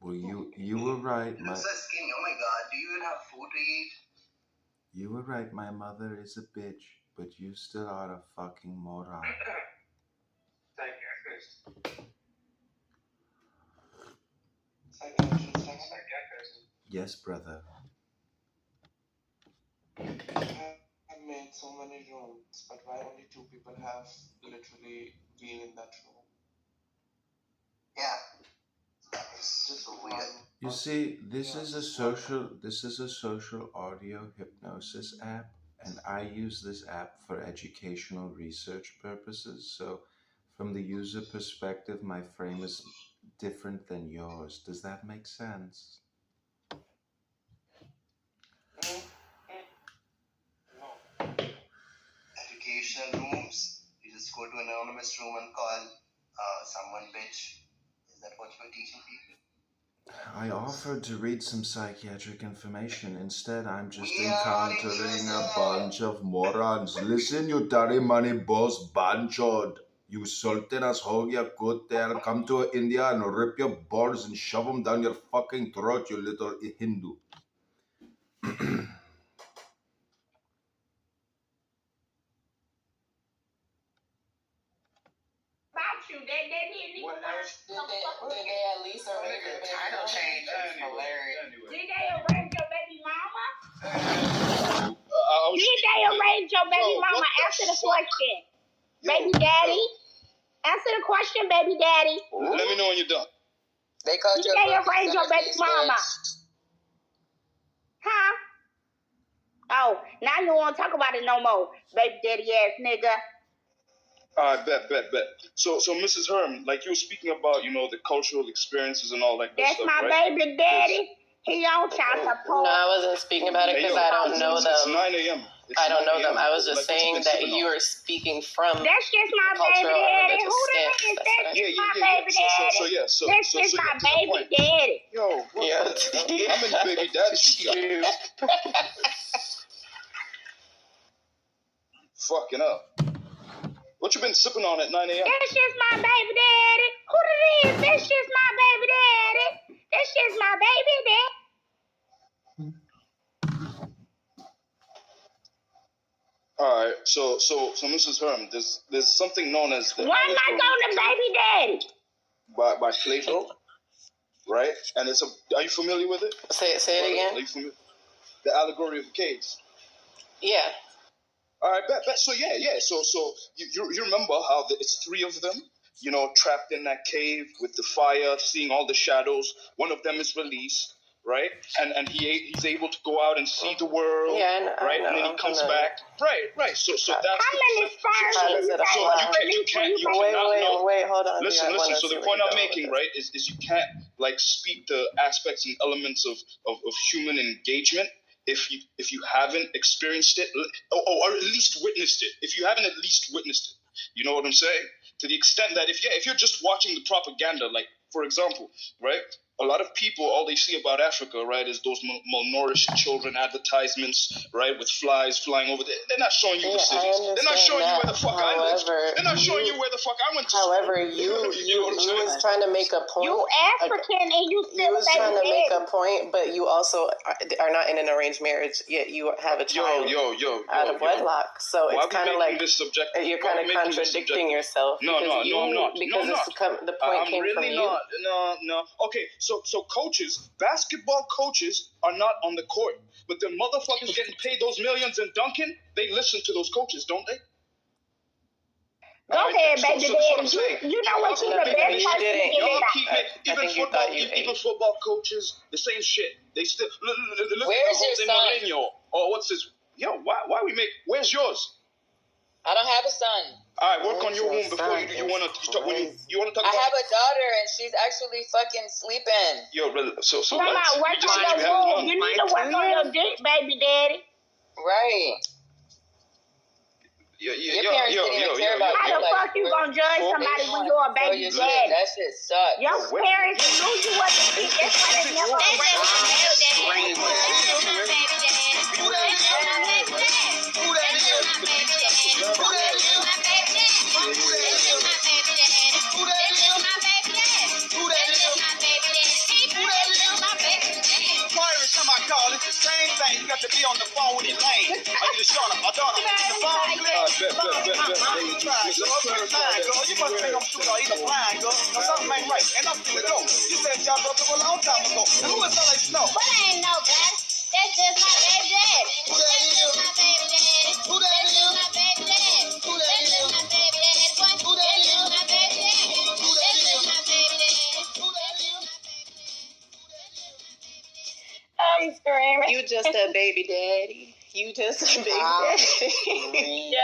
Well, you were right. Looks so skinny. Oh my god, do you even have food to eat? You were right. My mother is a bitch, but you still are a fucking moron. Yes, brother. I've made so many rooms, but why only 2 people have literally been in that room? Yeah. It's just so weird. You see, this is a social audio hypnosis app, and I use this app for educational research purposes. So, from the user perspective, my frame is different than yours. Does that make sense? No. Educational rooms. You just go to an anonymous room and call someone bitch. Is that what you're teaching people? I offered to read some psychiatric information. Instead, I'm just We are encountering a innocent. bunch of morons. Listen, you dirty money boss banchod. You sultan as hogia kote. I'll come to India and rip your balls and shove them down your fucking throat, you little Hindu. What else? Did they at least arrange your baby title change? That's hilarious. Did they arrange your baby mama? Did they arrange your baby mama? Answer the question. Baby daddy? Answer the question, baby daddy. Let me know when you're done. They called Did they arrange your baby mama? Huh? Oh, now you won't talk about it no more, baby daddy ass nigga. All right, bet. So, Mrs. Herm, like you were speaking about, the cultural experiences and all that good That's stuff, my right? baby daddy. He on child support. No, I wasn't speaking about it because I don't know them. It's 9 a.m. I don't know them. I was just Like, saying that you were speaking from That's just my baby cultural and daddy. Who religious the stance. is That's that? what I- Just my baby daddy. That's just my baby daddy. Yo, I'm in baby daddy shit. Fucking up. What you been sipping on at 9 a.m.? That's just my baby daddy. Who it is? That's just my baby daddy. That's just my baby daddy. All right, so Mrs. Herm, there's something known as the Why am I going to baby daddy? by Plato, right? And are you familiar with it? Say it Are again. you familiar? The allegory of the caves. Yeah. All right, bet. So yeah. So you remember how it's 3 of them, trapped in that cave with the fire, seeing all the shadows. One of them is released, right? And he's able to go out and see the world, right? And then he comes back, right. So that's How many sperms does it so Wait, hold on. Listen. So the point I'm making, right, is you can't speak the aspects and elements of human engagement if you haven't experienced it or at least witnessed it. If you haven't at least witnessed it, you know what I'm saying? To the extent that if you're just watching the propaganda, like for example, right? A lot of people, all they see about Africa, right, is those malnourished children advertisements, right, with flies flying over there. They're not showing you the cities. They're not showing you where the fuck I live. They're not showing you where the fuck I went to school. However, you was trying to make a point. You African and you still You was trying to make a point, but you also are not in an arranged marriage, yet you have a child out of wedlock. So it's kind of like you're kind of contradicting yourself. No, I'm not. Because the point came from you. No. Okay, so coaches, basketball coaches are not on the court, but the motherfuckers getting paid those millions in Duncan, they listen to those coaches, don't they? Go ahead, baby daddy. You know what? You're the best person to get it. Even football coaches, the same shit. They still look Where's at your the son? Mourinho. Or what's this? Yo, why we make? Where's yours? I don't have a son. All right, work on your womb before you want to talk. You want to talk I about? have a daughter, and she's actually fucking sleeping. Yo, so Come on, work on your womb. You need to work on your dick, baby daddy. Right. Your parents didn't even care about How the fuck you gonna judge somebody when you're a baby daddy? That shit sucks. Your parents knew you wasn't shit. That's why they never Who that is? saying? You got to be on the phone with Elaine. Are you the Shauna? Or Donna? The phone clear. Girl, you must think I'm stupid or either blind, girl. Or something ain't right. And I'm still go. You said y'all broke up a long time ago. And who is L.A. Snow? But I ain't nobody. That's just my baby daddy. Who that is? My baby daddy. Who that That's is? just my baby daddy. Who that That's is? just my baby daddy. Boy, Who that that's is? just my baby daddy. Who that That's is? just my baby daddy. Who that is? I'm screaming. You just a baby daddy. You just a baby daddy. Yo.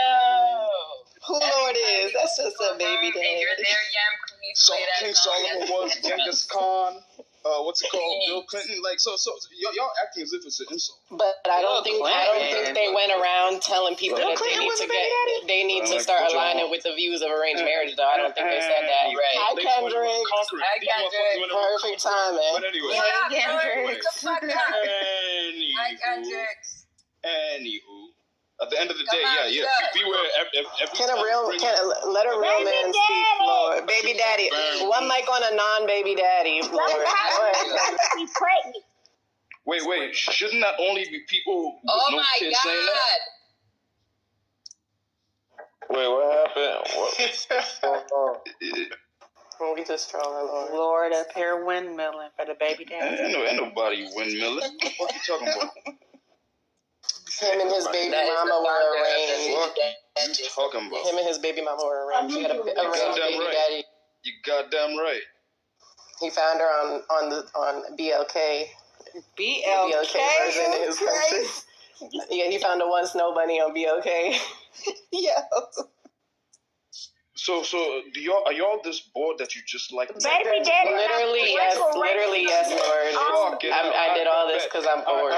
Who Lord is? That's just a baby daddy. And you're there, Yam Queen. King Solomon was Genghis Khan. What's it called? Bill Clinton. Like so y'all acting as if it's an insult. But I don't think they went around telling people that they need to start aligning with the views of arranged marriage. Though I don't think they said that. Right. Hi Kendrick. Perfect timing. But anyway. Hey, Kendrick. Anywho. At the end of the day, beware. Let a real man speak, Lord. Baby daddy. One mic on a non-baby daddy, Lord. Wait. Shouldn't that only be people with no kids saying that? Wait, what happened? We just trolling, Lord. Lord up here windmilling for the baby daddy. Ain't nobody windmilling. What you talking about? Him and his baby mama were arranged. What you talking about? Him and his baby mama were arranged. He had a arranged baby daddy. You goddamn right. He found her on BLK. BLK version in his country. Yeah, he found a one snow bunny on BLK. Yeah. So are y'all this bored that you just like? Baby daddy. Literally yes, Lord. I did all this because I'm bored.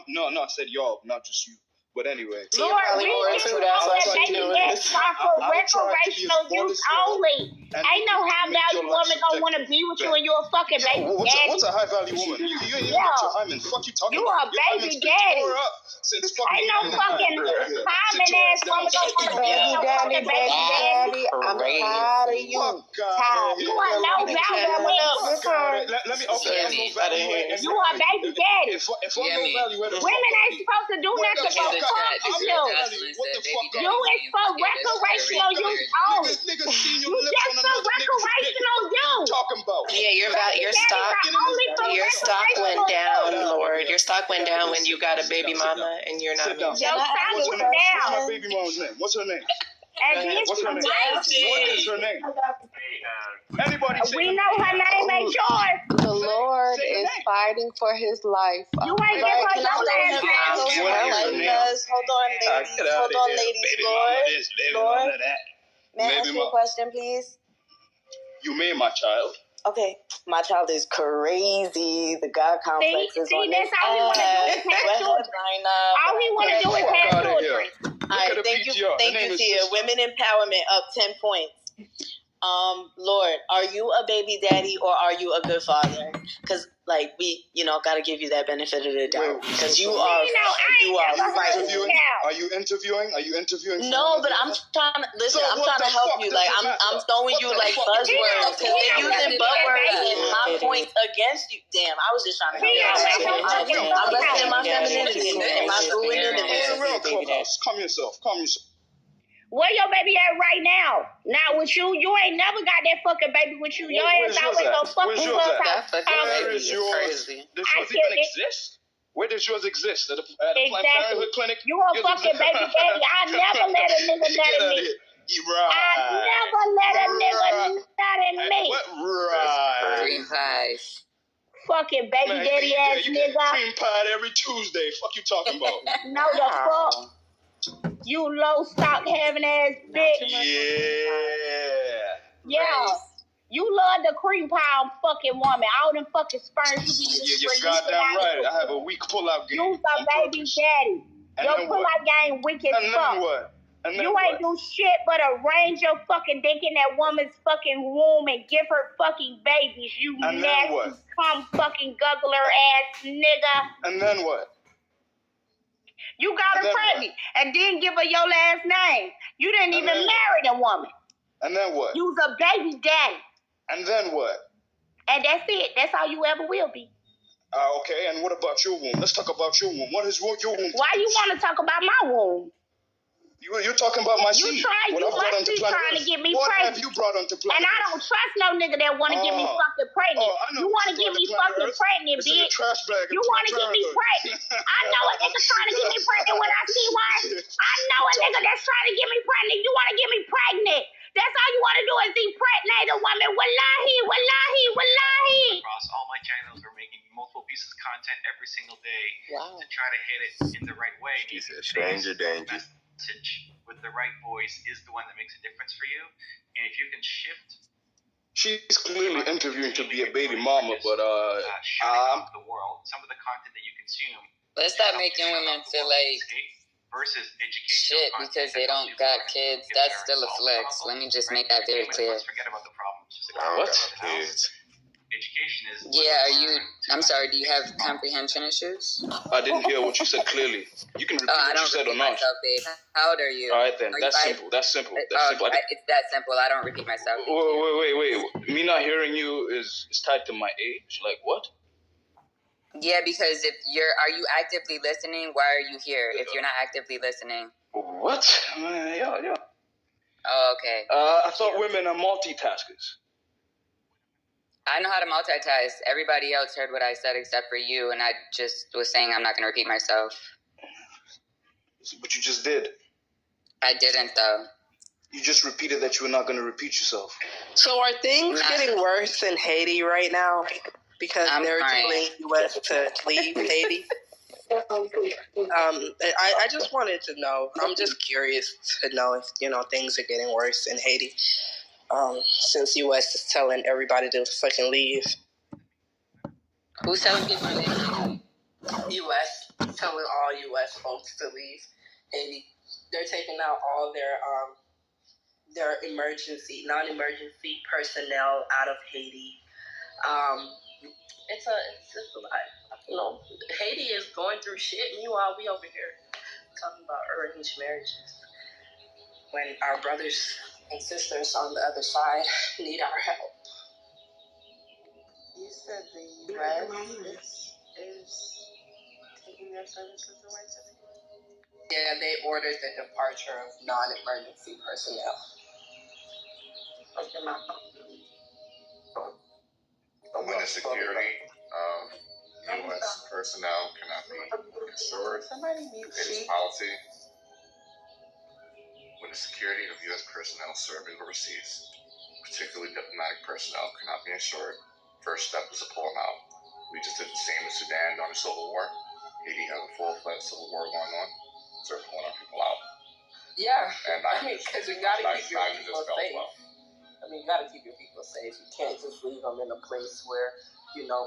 No, I said y'all, not just you. But anyway. Lord, we just know that baby daddy for recreational use only. Ain't no high value woman gonna want to be with you and you're a fucking baby daddy. What's a high value woman? You ain't got your hymen. Fuck you talking about? You a baby daddy. Ain't no fucking hymen ass woman gonna want to be with your fucking baby daddy. I'm tired of you. You are no value woman. Let me okay. You are baby daddy. If I'm no value, women ain't supposed to do nothing but fuck you. You is for recreational use only. You just for recreational use. Talking about? Yeah, your stock went down, Lord. Your stock went down when you got a baby mama and you're not. Your stock went down. What's my baby mama's name? What's her name? What's her name? What is her name? Anybody say we know her name ain't yours. The Lord is fighting for his life. You ain't give her your last name. Hold on, ladies. Lord. May I ask you a question, please? You mean my child? Okay, my child is crazy. The God complex is on that's all he want to do is have children. All he want to do is have children. All right, thank you, Tia. Women empowerment up 10 points. Lord, are you a baby daddy or are you a good father? Because, we, got to give you that benefit of the doubt. Because you are fighting. Are you interviewing? No, but I'm trying to, listen, I'm trying to help you. I'm throwing you, buzzwords. Because they're using buzzwords and my points against you. Damn, I was just trying to help you. I'm resting in my femininity and my fluidity. Calm yourself. Where your baby at right now? Not with you. You ain't never got that fucking baby with you. Your ass always gonna fuck with us. Where is yours? Does yours even exist? Where does yours exist? At a Planned Parenthood clinic? You a fucking baby daddy. I never let a nigga nut in me. I never let a nigga nut in me. Right. Fucking baby daddy ass you nigga. Get cream pie every Tuesday. Fuck you talking about? No the fuck. You low stock having ass bitch. Yeah. You love the cream pie fucking woman. All them fucking sperms you be you're goddamn right. I have a weak pull-out game. You's a baby daddy. Your pull-out game weak as fuck. What? You ain't do shit but arrange your fucking dick in that woman's fucking womb and give her fucking babies. You nasty, cum fucking guggler ass nigga. And then what? You got her pregnant and didn't give her your last name. You didn't even marry the woman. And then what? You was a baby daddy. And then what? And that's it. That's all you ever will be. Okay, and what about your womb? Let's talk about your womb. What is your womb? Why you want to talk about my womb? You're talking about my seed. You must be trying to get me what pregnant. Have you brought onto planet? And I don't trust no nigga that want to get me fucking pregnant. You want to get me fucking pregnant, bitch. You want to get me pregnant. I know a nigga trying to get me pregnant when I see one. I know a nigga that's trying to get me pregnant. You want to get me pregnant. That's all you want to do is impregnate a woman. Wallahi, wallahi, wallahi. Across all my channels, we're making multiple pieces of content every single day to try to hit it in the right way. She said, stranger danger. Message with the right voice is the one that makes a difference for you. And if you can shift. She's clearly interviewing to be a baby mama, but the world, some of the content that you consume. Let's stop making women feel like versus shit because they don't got kids. That's still a flex. Let me just make that very clear. Forget about the problems. What? Kids. Education is. Yeah, I'm sorry, do you have comprehension issues? I didn't hear what you said clearly. You can repeat what you said or not. Myself, babe. How old are you? All right then, that's simple. That's simple. That's simple. It's that simple. I don't repeat myself. Wait. Me not hearing you is tied to my age. Like what? Yeah, because are you actively listening? Why are you here? If you're not actively listening. What? Yeah. Oh, okay. I thought women are multitaskers. I know how to multitask. Everybody else heard what I said except for you, and I just was saying I'm not going to repeat myself. But you just did. I didn't, though. You just repeated that you were not going to repeat yourself. So are things getting worse in Haiti right now? Because they're telling U.S. to leave Haiti? I just wanted to know. I'm just curious to know if, things are getting worse in Haiti. Since U.S. is telling everybody to fucking leave. Who's telling people to leave? U.S. telling all U.S. folks to leave Haiti. They're taking out all their non-emergency personnel out of Haiti. It's just a lot. Haiti is going through shit. Meanwhile, we over here talking about arranged marriages when our brothers and sisters on the other side need our help. You said the U.S. is taking their services away to people? Yeah, they ordered the departure of non-emergency personnel. When the security of U.S. personnel cannot be ensured, it is policy. When the security of U.S. personnel serving overseas, particularly diplomatic personnel, cannot be ensured, first step is to pull them out. We just did the same in Sudan during the Civil War. Haiti has a full-fledged civil war going on, so we're pulling our people out. Yeah, because you got to keep your people safe. You got to keep your people safe. You can't just leave them in a place where,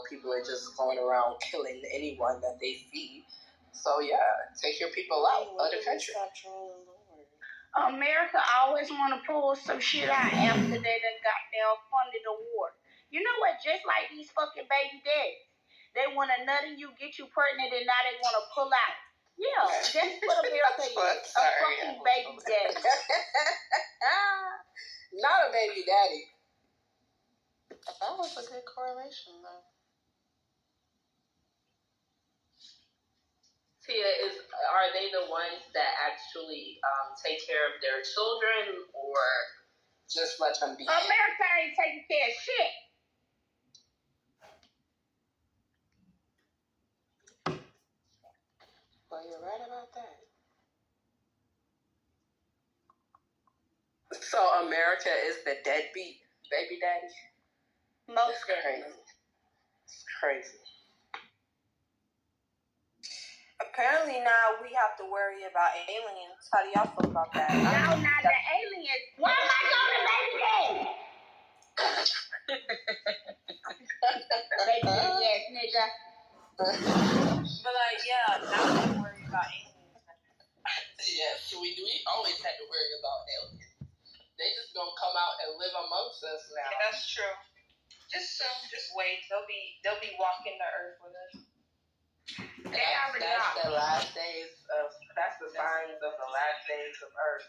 people are just going around killing anyone that they see. So, yeah, take your people out of the country. America always want to pull some shit out after they done goddamn funded the war. You know what? Just like these fucking baby daddies. They want to nut in you, get you pregnant, and now they want to pull out. Yeah, that's what America is. A fucking baby daddy. Not a baby daddy. That was a good correlation, though. Tia, are they the ones that actually take care of their children, or just let them be? America ain't taking care of shit. Well, you're right about that. So America is the deadbeat baby daddy? Most crazy. It's crazy. Apparently now we have to worry about aliens. How do y'all feel about that? No, not the aliens. Why am I going to baby daddy? Baby daddy ass nigga. But yeah, now we worry about aliens. Yes, we always had to worry about aliens. They just gonna come out and live amongst us now. Yeah, that's true. Just wait. They'll be walking the earth with us. That's the last days of. That's the signs of the last days of Earth.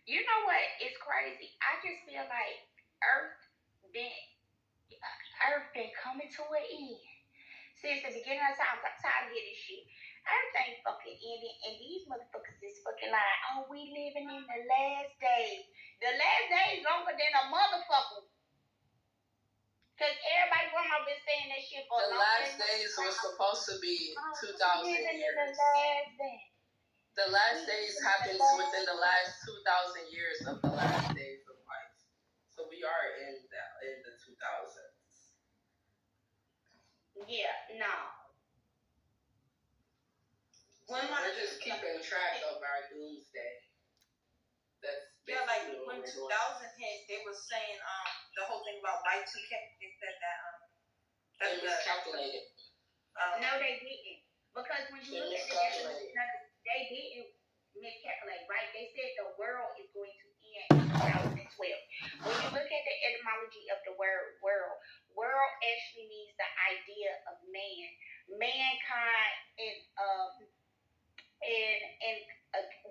You know what? It's crazy. I just feel like Earth Earth been coming to an end. Since the beginning of time, I'm tired of this shit. Earth ain't fucking ending, and these motherfuckers is fucking lying. Oh, we living in the last days. The last days longer than a motherfucker. Because everybody grandma been saying that shit for a long time. The last days was supposed to be 2,000 years. The last days. The last days happens within the last 2,000 years of the last days of life. So we are in the 2000s. Yeah, no. We're just keeping track of our doomsday. That's like when 2000 hit, they were saying the whole thing about Y2K. They said that it was calculated. No, they didn't, because when you look at the they didn't miscalculate, right? They said the world is going to end in 2012. When you look at the etymology of the word world actually means the idea of man, mankind, and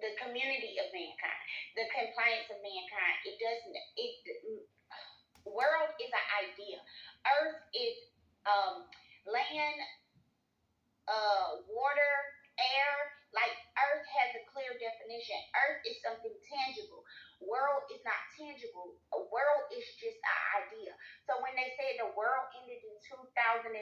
the community of mankind, the compliance of mankind. World is an idea. Earth is land, water, air. Like Earth has a clear definition. Earth is something tangible. World is not tangible. A world is just an idea. So when they say the world ended in 2012,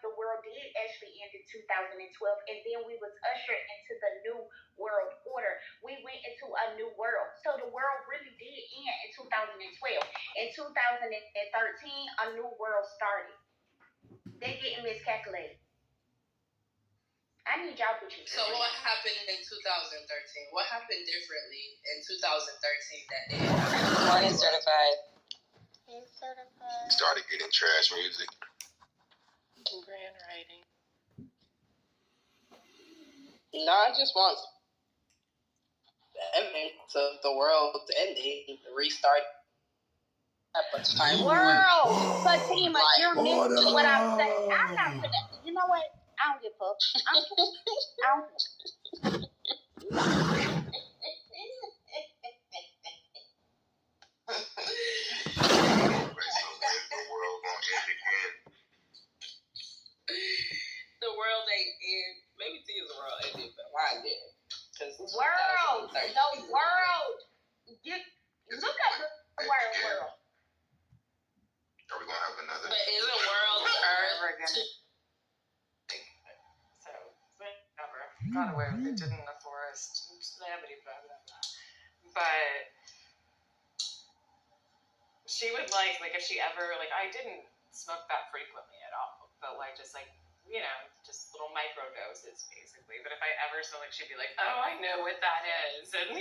the world did actually end in 2012, and then we was ushered into the new world order. We went into a new world. So the world really did end in 2012. In 2013, a new world started. They didn't miscalculate. I need y'all pictures. So what happened in 2013? What happened differently in 2013 that didn't happen? Morning certified. He's certified. Started getting trash music. Grand writing. No, I just want the world ending, restart. World, Fatima, you're missing what I'm saying. I'm not gonna. You know what? I don't give a fuck. The world ain't end. Maybe to use the world ended, but mine didn't. World, the world. Look at the word world. Are we gonna have another? But isn't world Earth? So whatever. Got away with it. Did in the forest. Blah, blah, blah, blah. But she would like if she ever I didn't smoke that frequently at all, but just just little micro doses basically. But if I ever saw she'd be like, oh, I know what that is, and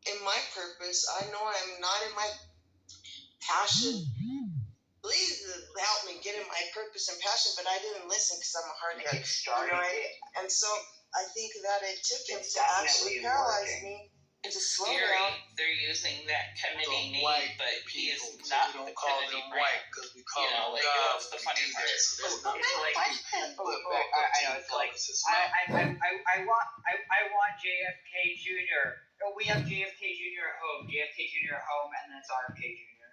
in my purpose, I know I'm not in my passion. Please help me get in my purpose and passion, but I didn't listen because I'm a hard head. And so I think that it took him to actually paralyze me to slow down. They're using that committee name, but he is not the committee white because we call him that's the funny part. I want JFK Jr. We have JFK Jr. at home, JFK Jr. at home, and then it's RFK Jr.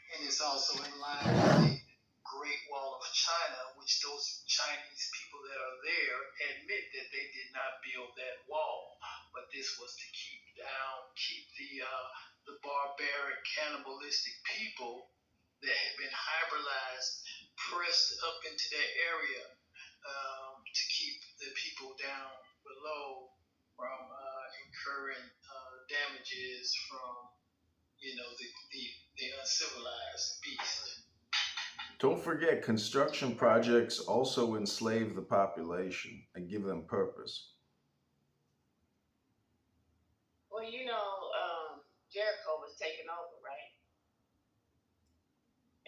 And it's also in line with the Great Wall of China, which those Chinese people that are there admit that they did not build that wall, but this was to keep the barbaric, cannibalistic people that had been hybridized, pressed up into that area to keep the people down below from incurring damages from the uncivilized beast. Don't forget, construction projects also enslave the population and give them purpose. Well, Jericho was taken over, right?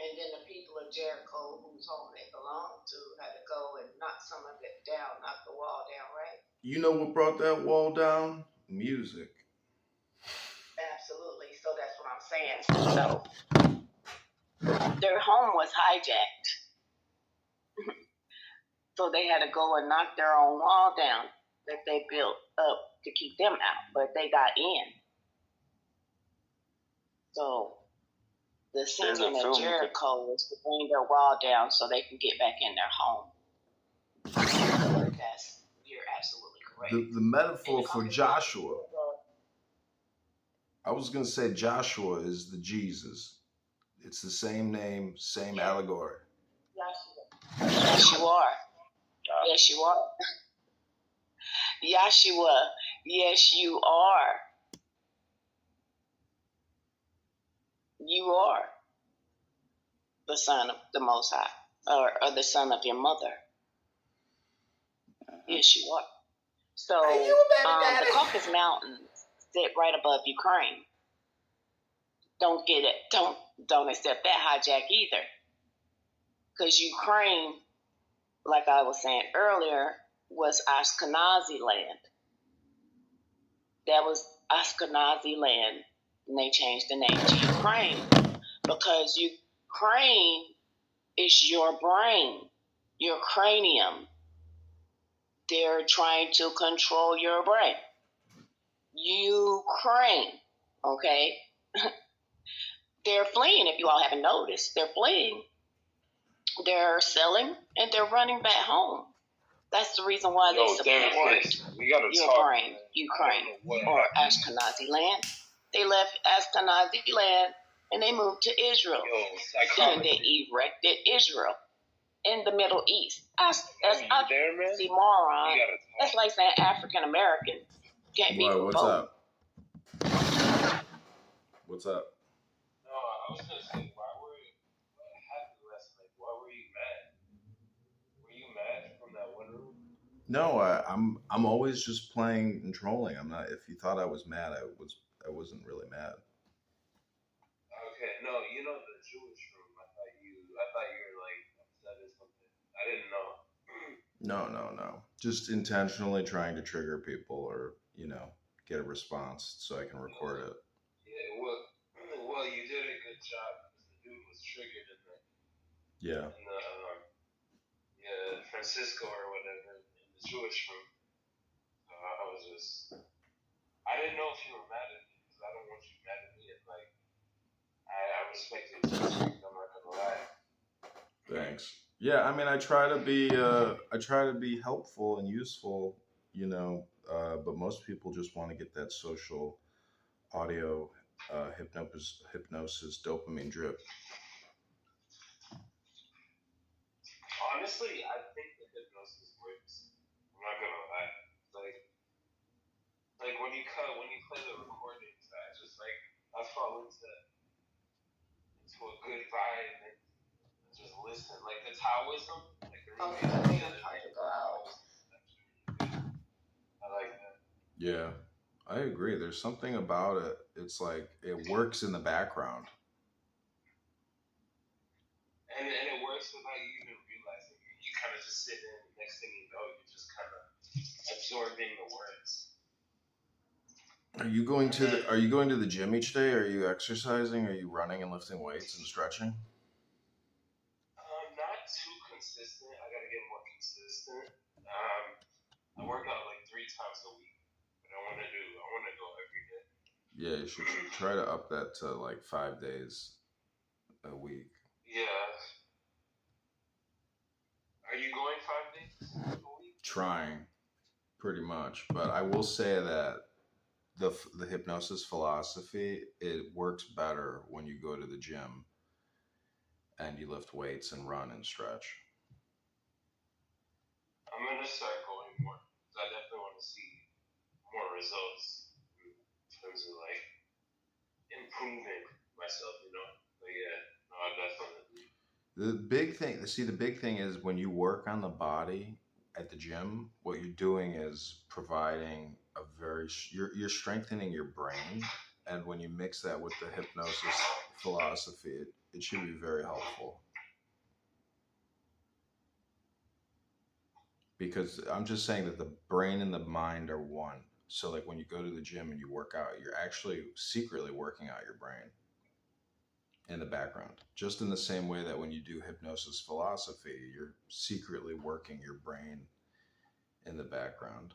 And then the people of Jericho, whose home they belonged to, had to go and knock some of it down, knock the wall down, right? You know what brought that wall down? Music. Absolutely. So that's what I'm saying. So their home was hijacked. So they had to go and knock their own wall down that they built up to keep them out, but they got in. So the singing of Jericho was to bring their wall down so they can get back in their home. You're absolutely correct. The metaphor for Joshua, I was going to say Joshua is the Jesus. It's the same name, same allegory. Yes, you are. Yes, you are. Yahshua, yes, you are. You are the son of the Most High, or the son of your mother. Yes, you are. So, the Caucasus Mountains sit right above Ukraine. Don't get it. Don't accept that hijack either. Because Ukraine, like I was saying earlier, was Ashkenazi land. That was Ashkenazi land, and they changed the name to Ukraine because Ukraine is your brain, your cranium. They're trying to control your brain. Ukraine, okay? They're fleeing, if you all haven't noticed. They're fleeing. They're selling, and they're running back home. That's the reason why they support your brain, Ukraine, or Ashkenazi land. They left Ashkenazi land, and they moved to Israel. And they erected Israel in the Middle East. That's oxymoron. That's like saying African American can't be what's both. up? What's up? No, I was gonna say, what happened last night? Why were you mad? Were you mad from that one room? No, I'm always just playing and trolling. I'm not. If you thought I was mad, I wasn't really mad. Okay, no, you know the Jewish room. I thought you were like upset or something. I didn't know. No. Just intentionally trying to trigger people, or get a response so I can record it. Yeah, well, you did a good job because the dude was triggered in the Francisco or whatever in the Jewish room. I didn't know if you were mad at me because I don't want you mad at me. And like, I respect your teachings. I'm not gonna lie. Thanks. Yeah, I mean, I try to be helpful and useful, but most people just want to get that social audio hypnosis dopamine drip. Honestly, I think the hypnosis works. I'm not gonna lie. Like when you play the recordings, I fall into a good vibe and just listen. Like the Taoism, like the really I like that. Yeah, I agree. There's something about it. It's like it works in the background. And it works without you even realizing it. You kind of just sit in, and next thing you know, you're just kind of absorbing the words. Are you going to the gym each day? Are you exercising? Are you running and lifting weights and stretching? Not too consistent. I gotta get more consistent. I work out like 3 times a week, but I want to go every day. Yeah, you should try to up that to like 5 days a week. Yeah. Are you going 5 days a week? Trying, pretty much. But I will say that the hypnosis philosophy, it works better when you go to the gym and you lift weights and run and stretch. I'm gonna start going more because I definitely want to see more results in terms of like improving myself. But yeah, no, definitely. The big thing is when you work on the body at the gym, what you're doing is providing you're strengthening your brain, and when you mix that with the hypnosis philosophy, it should be very helpful. Because I'm just saying that the brain and the mind are one. So like when you go to the gym and you work out, you're actually secretly working out your brain in the background. Just in the same way that when you do hypnosis philosophy, you're secretly working your brain in the background.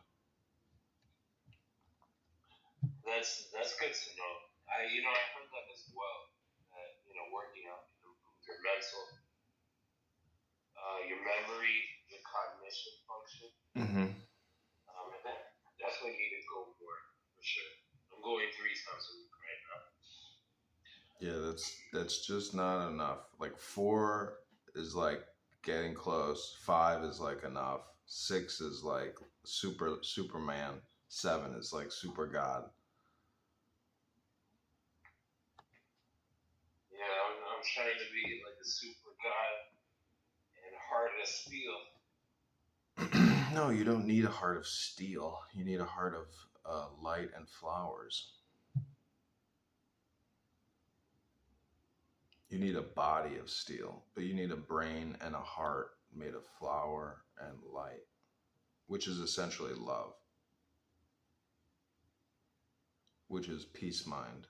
That's good to know. I heard that as well. That working out can improve your mental, your memory, your cognition function. Mm-hmm. And that definitely need to go more for sure. I'm going 3 times a week right now. Yeah, that's just not enough. Like 4 is like getting close. 5 is like enough. 6 is like Superman. 7 is like super God. Yeah, I'm trying to be like a super God and heart of steel. No, you don't need a heart of steel. You need a heart of light and flowers. You need a body of steel, but you need a brain and a heart made of flower and light, which is essentially love, which is peace mind.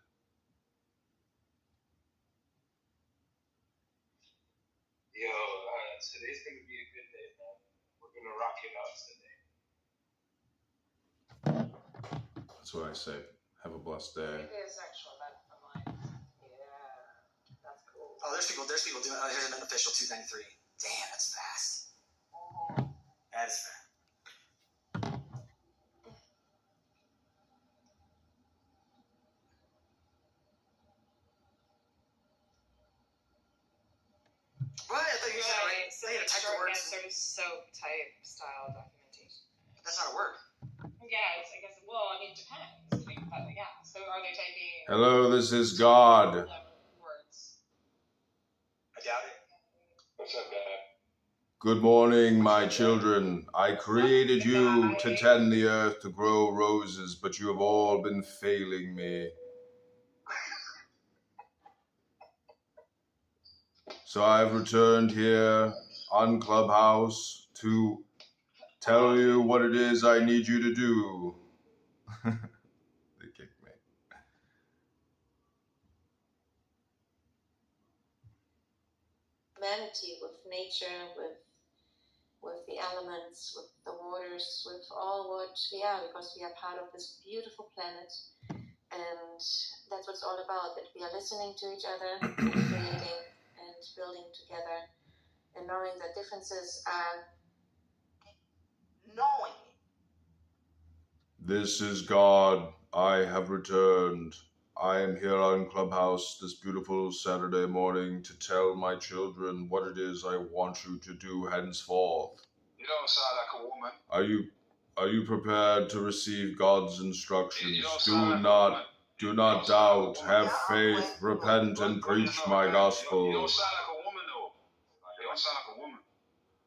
Yo, today's going to be a good day, man. We're going to rock it out today. That's what I say. Have a blessed day. It is actual event of mine. Yeah, that's cool. Oh, there's people doing. Oh, here's an unofficial 293. Damn, that's fast. That's fast. What? I thought you said short answer to soap type style documentation. That's not a word. Yeah, I guess. Well, I mean, it depends. Yeah. So are they typing? Hello, this is God. Words. I doubt it. What's up, God? Good morning, my children. I created you to tend the earth, to grow roses, but you have all been failing me. So I've returned here on Clubhouse to tell you what it is I need you to do. They kicked me. Humanity with nature, with the elements, with the waters, with all what we are, because we are part of this beautiful planet. And that's what it's all about, that we are listening to each other and creating and building together and knowing that differences are knowing. This is God. I have returned. I am here on Clubhouse this beautiful Saturday morning to tell my children what it is I want you to do henceforth. You don't sound like a woman. Are you prepared to receive God's instructions? You don't sound like a woman. Do not doubt, have faith, repent, and preach my gospel. You don't sound like a woman, though. You don't sound like a woman.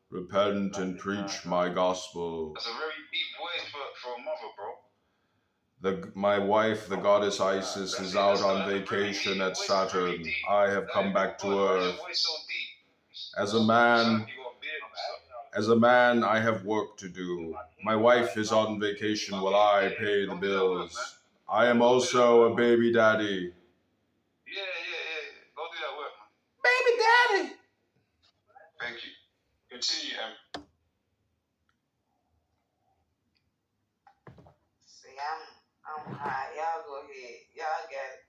Repent and preach my gospel. That's a very deep voice for a mother, bro. My wife, the goddess Isis, is out on vacation at Saturn. I have come back to Earth. As a man, I have work to do. My wife is on vacation while I pay the bills. I am also a baby daddy. Yeah. Go do that work, man. Baby daddy! Thank you. Continue, Em. See, I'm high. Y'all go ahead. Y'all got it.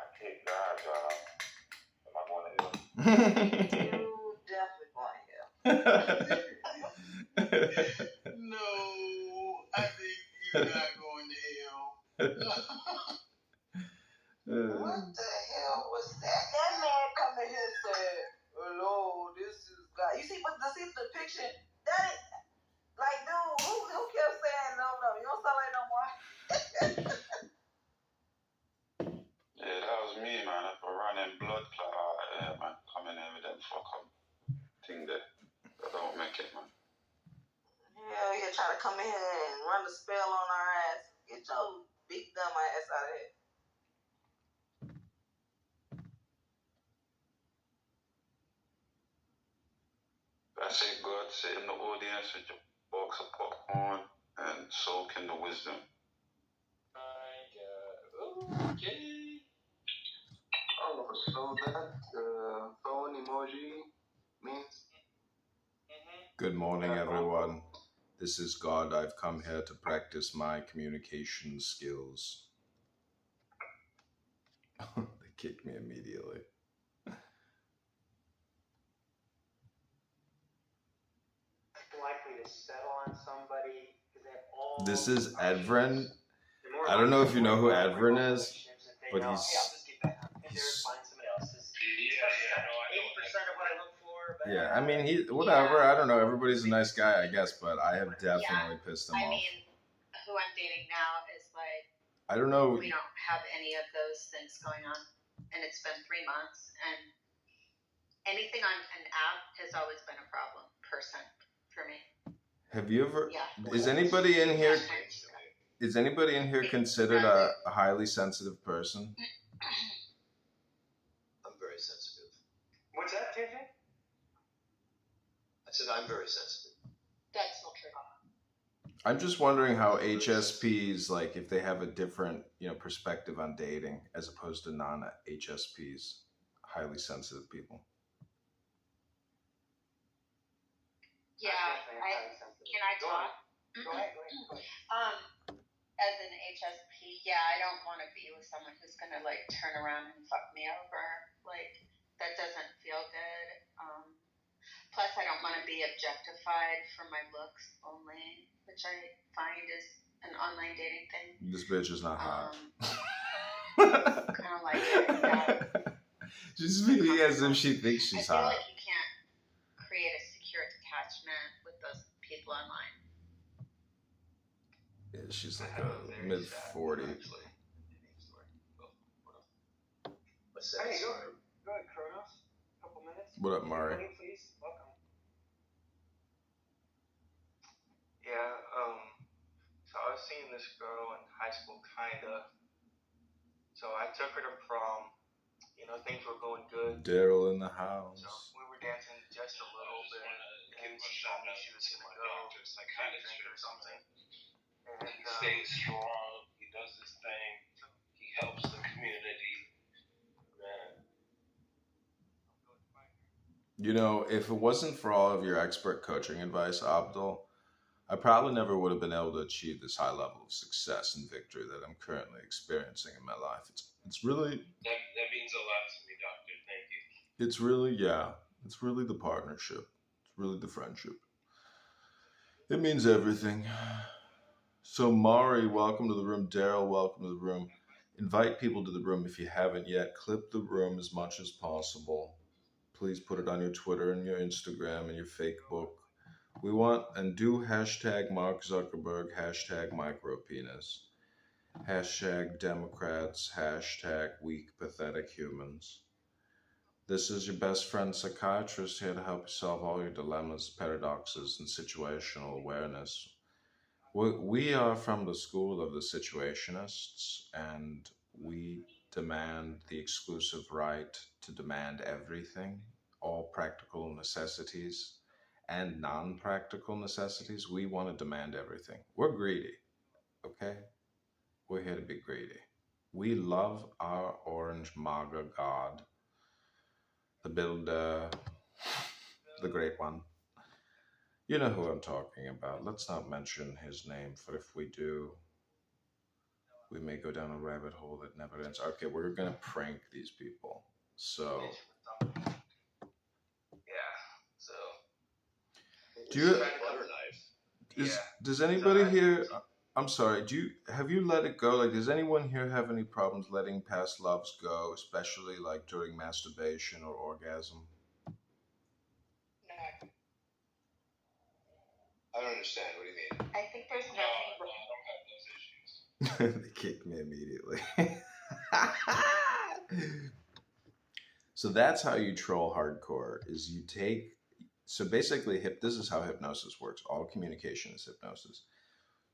I kicked God, y'all. Am I going to hell? You definitely going to hell. No, I think you're not going to hell. What the hell was that? That man come in here and said, "Hello, this is God." You see, but see the picture. That is, like, dude, who kept saying no? You don't sound like no more. Yeah, that was me, man. I running blood clot out of there, man. Coming in with them fuck up thing there. That don't make it, man. Yeah, you try to come in here spell on our ass. Get your big dumb ass out of here. I say God, sit in the audience with your box of popcorn and soak in the wisdom. Okay. I don't know if you know that. Phone emoji means. Good morning, everyone. This is God. I've come here to practice my communication skills. They kicked me immediately. Likely to settle on somebody because they have all. This is Edvin. I don't know if you know who Edvin is, but yeah, I mean, whatever. I don't know. Everybody's a nice guy, I guess, but I have definitely pissed him off. I mean, who I'm dating now is like, I don't know. We don't have any of those things going on, and it's been 3 months, and anything on an app has always been a problem, for me. Have you ever? Yeah. Is anybody in here? Is anybody in here considered a highly sensitive person? I'm very sensitive. What's that, JJ? I said I'm very sensitive. That's not true. I'm just wondering how HSPs, like, if they have a different, perspective on dating as opposed to non-HSPs, highly sensitive people. Yeah, can I talk? Go ahead. As an HSP, yeah, I don't want to be with someone who's gonna like turn around and fuck me over. Like, that doesn't feel good. Plus, I don't want to be objectified for my looks only, which I find is an online dating thing. This bitch is not hot. Kind of like it. She's speaking as if she thinks she's hot. I feel like you can't create a secure attachment with those people online. Yeah, she's like a mid-40. Hey, go ahead, Kronos. A couple minutes. What up, Mari? Please, welcome. Yeah, so I was seeing this girl in high school, kinda. So I took her to prom. Things were going good. Daryl in the house. So we were dancing just a little bit, and she told me she was gonna go drink or something. And, he stays strong. He does his thing. He helps the community. Man. If it wasn't for all of your expert coaching advice, Abdul, I probably never would have been able to achieve this high level of success and victory that I'm currently experiencing in my life. It's really... That means a lot to me, Doctor. Thank you. It's really the partnership. It's really the friendship. It means everything. So Mari, welcome to the room. Daryl, welcome to the room. Invite people to the room if you haven't yet. Clip the room as much as possible. Please put it on your Twitter and your Instagram and your Facebook. We want, and do hashtag Mark Zuckerberg, hashtag micropenis, hashtag Democrats, hashtag weak, pathetic humans. This is your best friend psychiatrist here to help you solve all your dilemmas, paradoxes, and situational awareness. We are from the school of the situationists, and we demand the exclusive right to demand everything, all practical necessities and non-practical necessities. We want to demand everything. We're greedy, okay? We're here to be greedy. We love our orange MAGA god, the builder, the great one. You know who I'm talking about. Let's not mention his name, for if we do, we may go down a rabbit hole that never ends. Okay, we're going to prank these people. So... Does anybody here, I'm sorry, have you let it go? Like, does anyone here have any problems letting past loves go, especially like during masturbation or orgasm? No. I don't understand. What do you mean? I think there's nothing wrong. I don't have those issues. They kicked me immediately. So that's how you troll hardcore, is you take... So basically, this is how hypnosis works. All communication is hypnosis.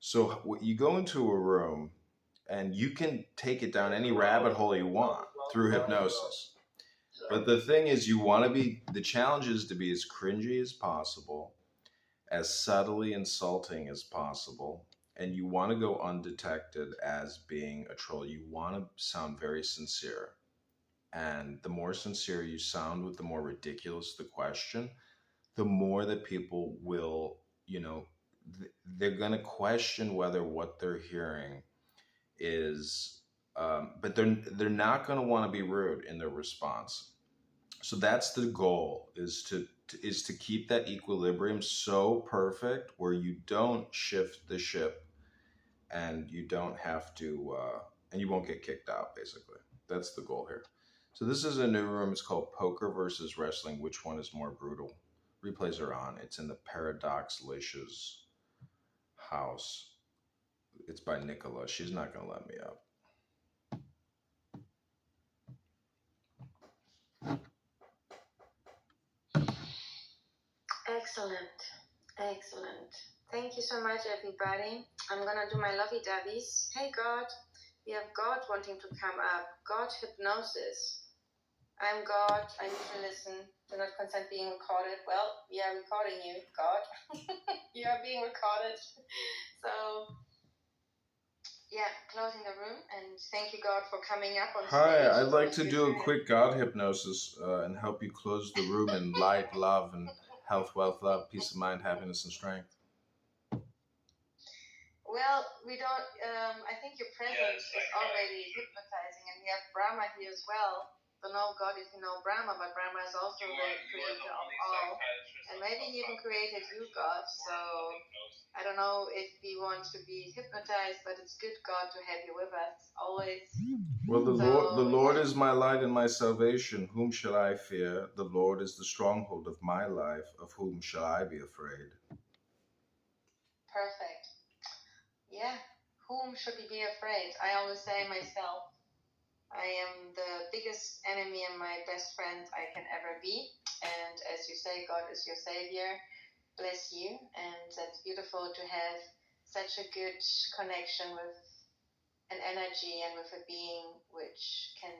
So you go into a room and you can take it down any rabbit hole you want through hypnosis. But the thing is, the challenge is to be as cringy as possible, as subtly insulting as possible, and you want to go undetected as being a troll. You want to sound very sincere. And the more sincere you sound with the more ridiculous the question, the more that people will, they're going to question whether what they're hearing is, but they're not going to want to be rude in their response. So that's the goal, is to keep that equilibrium so perfect where you don't shift the ship and you don't have to, and you won't get kicked out, basically. That's the goal here. So this is a new room. It's called Poker versus Wrestling. Which one is more brutal? Replays are on. It's in the Paradox Licious house. It's by Nicola. She's not going to let me up. Excellent. Thank you so much, everybody. I'm gonna do my lovey-doveys. Hey, God. We have God wanting to come up. God hypnosis. I'm God. I need to listen. Do not consent being recorded. Well, we are recording you, God. You are being recorded. So, yeah, closing the room. And thank you, God, for coming up on stage. Hi, I'd like to do a quick God hypnosis and help you close the room in light, love, and health, wealth, love, peace of mind, happiness, and strength. Well, we don't, I think your presence is already hypnotizing, and we have Brahma here as well. Don't know, God, if you know Brahma, but Brahma is also the creator of all. And maybe he even created you, God. So I don't know if we want to be hypnotized, but it's good, God, to have you with us always. Well, the Lord is my light and my salvation. Whom shall I fear? The Lord is the stronghold of my life. Of whom shall I be afraid? Perfect. Yeah. Whom should we be afraid? I always say myself. I am the biggest enemy and my best friend I can ever be. And as you say, God is your savior. Bless you. And that's beautiful to have such a good connection with an energy and with a being which can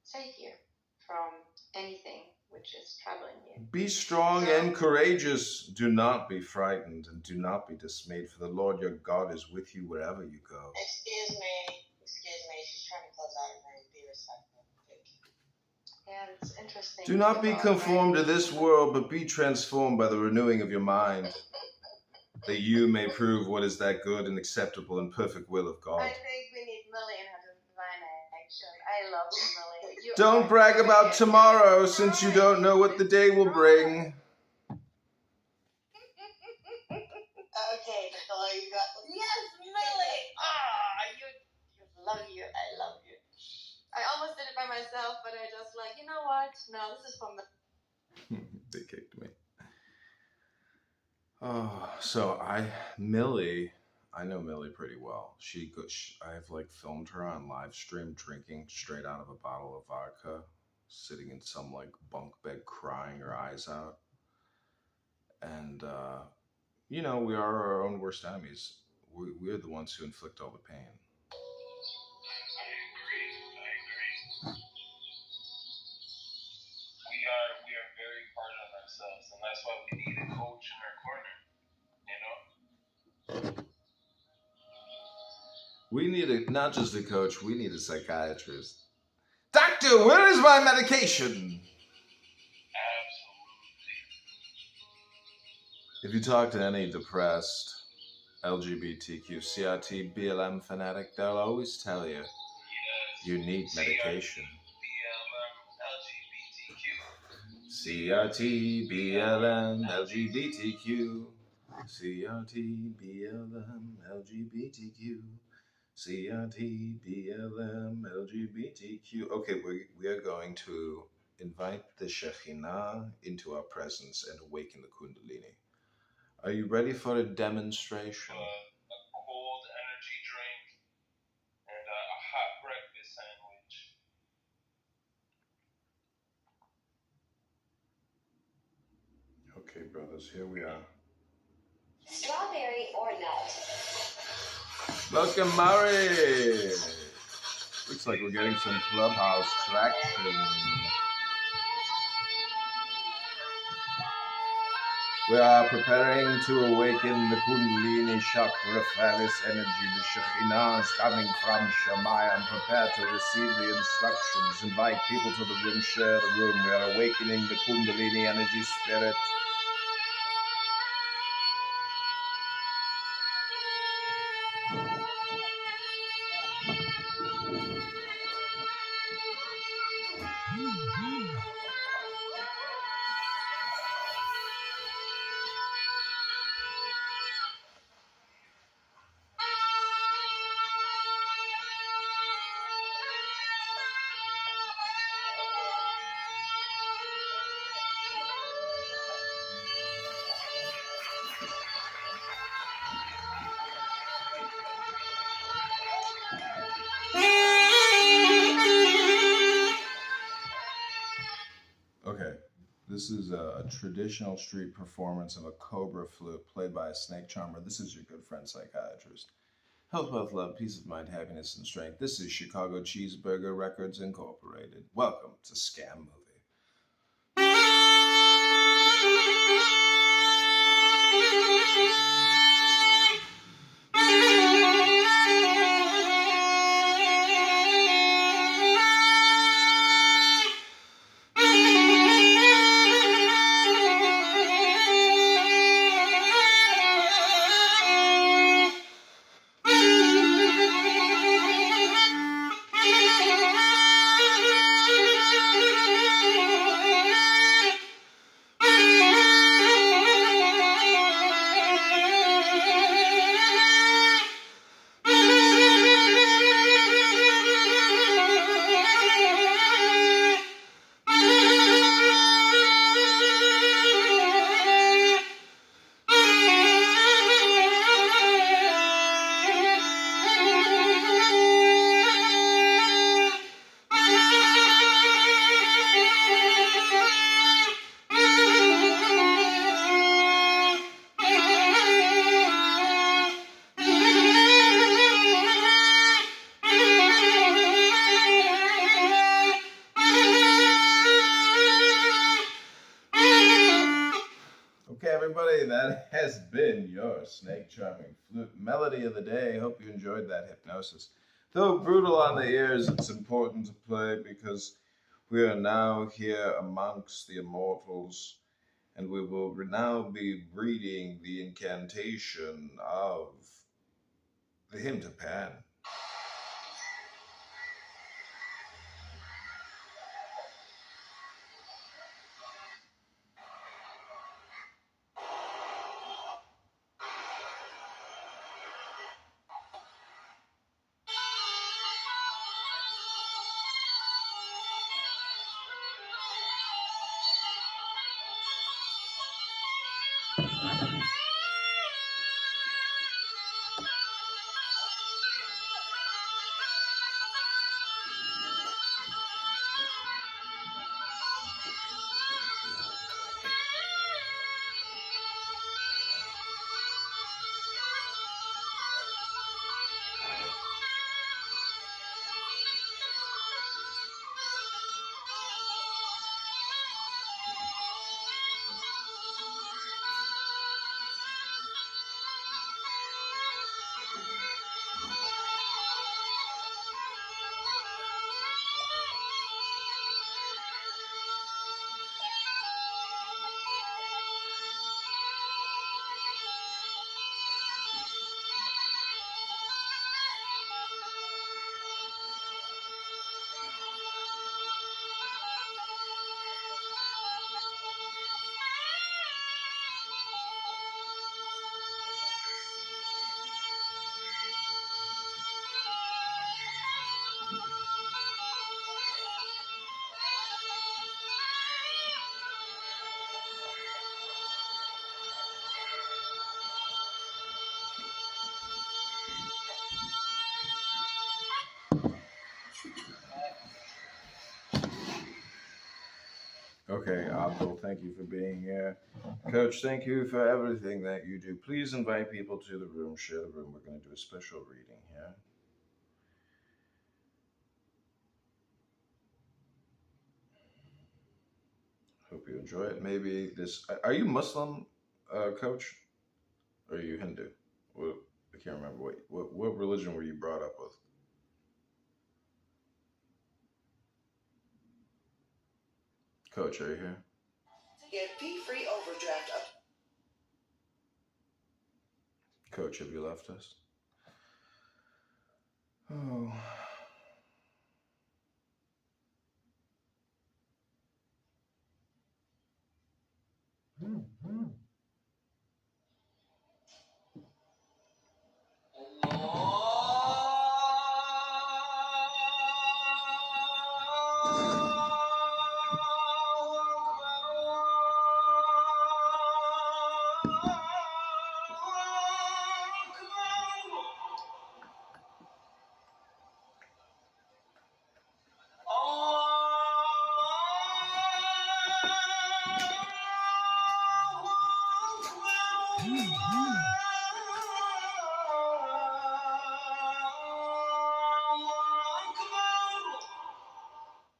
save you from anything which is troubling you. Be strong and courageous. Do not be frightened and do not be dismayed, for the Lord your God is with you wherever you go. Excuse me. She's trying to close out her room. Be respectful. Thank you. Yeah, that's interesting. Do not be conformed to this world, but be transformed by the renewing of your mind, that you may prove what is that good and acceptable and perfect will of God. I think we need Millie in her design action. I love you, Millie. Don't brag about tomorrow, since you don't know what the day will bring. Okay, Nicola, you got the... Yes, Millie! I love you. I almost did it by myself, but I just like, you know what? No, this is from the... They kicked me. Oh, so I know Millie pretty well. I've like filmed her on live stream drinking straight out of a bottle of vodka, sitting in some like bunk bed crying her eyes out. And, we are our own worst enemies. We're the ones who inflict all the pain. We are very hard on ourselves, and that's why we need a coach in our corner, We need not just a coach, we need a psychiatrist. Doctor, where is my medication? Absolutely. If you talk to any depressed LGBTQ, CRT, BLM fanatic, they'll always tell you you need medication. CRT, BLM, LGBTQ. CRT, BLM, LGBTQ. CRT, BLM, LGBTQ. Okay, we are going to invite the Shekhinah into our presence and awaken the Kundalini. Are you ready for a demonstration? A cold energy drink and a hot breakfast sandwich. Okay, brothers, here we are. Strawberry or nut? Welcome, Murray. Looks like we're getting some clubhouse traction. We are preparing to awaken the Kundalini Chakra Phallus energy. The Shekhinah is coming from Shemayim. Prepare to receive the instructions. Invite people to the room. Share the room. We are awakening the Kundalini energy spirit. Okay, this is a traditional street performance of a cobra flute played by a snake charmer. This is your good friend psychiatrist. Health, wealth, love, peace of mind, happiness, and strength. This is Chicago Cheeseburger Records Incorporated. Welcome to Scam Movie. Okay, everybody, that has been your snake charming flute melody of the day. Hope you enjoyed that hypnosis. Though brutal on the ears, it's important to play because we are now here amongst the immortals, and we will now be reading the incantation of the hymn to Pan. Okay, Abdul, thank you for being here. Coach, thank you for everything that you do. Please invite people to the room, share the room. We're going to do a special reading here. Hope you enjoy it. Maybe this... Are you Muslim, Coach? Or are you Hindu? Well, I can't remember. What religion were you brought up with? Coach, are you here? Get fee-free overdraft up. Coach, have you left us? Oh.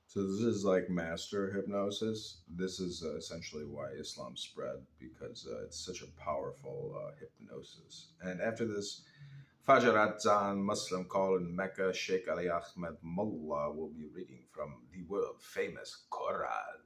So this is like master hypnosis. This is essentially why Islam spread, because it's such a powerful hypnosis. And after this Fajr Adzan Muslim call in Mecca, Sheikh Ali Ahmed Mullah will be reading from the world famous Quran.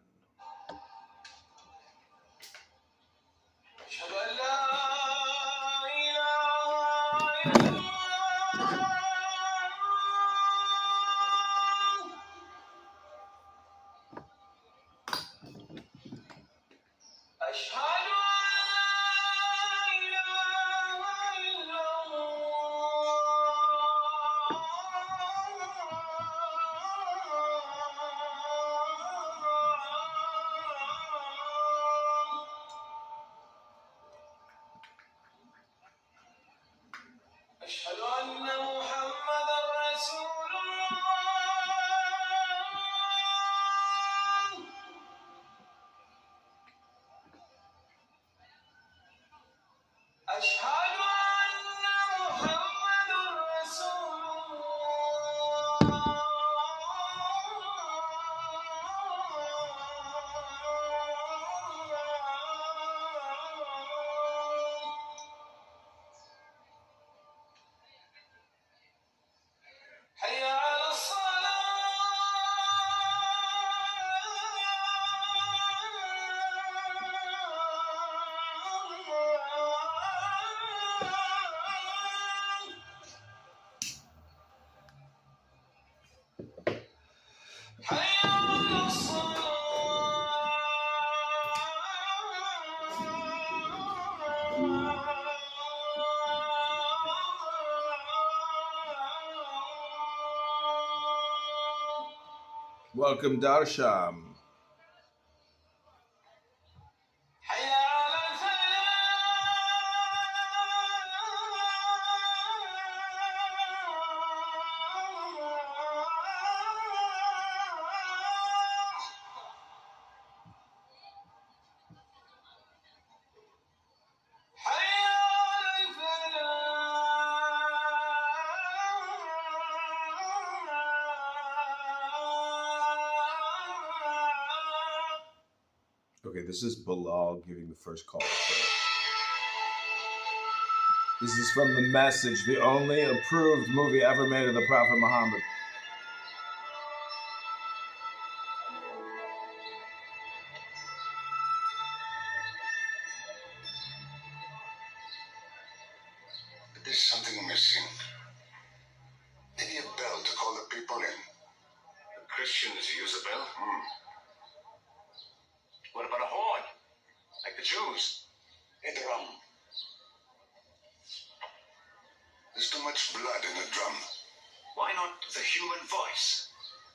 Welcome, Darsham. Okay, this is Bilal giving the first call to prayer. This is from The Message, the only approved movie ever made of the Prophet Muhammad. There's something missing. Maybe a bell to call the people in. The Christians use a bell? What about a horn? Like the Jews? A drum. There's too much blood in a drum. Why not the human voice?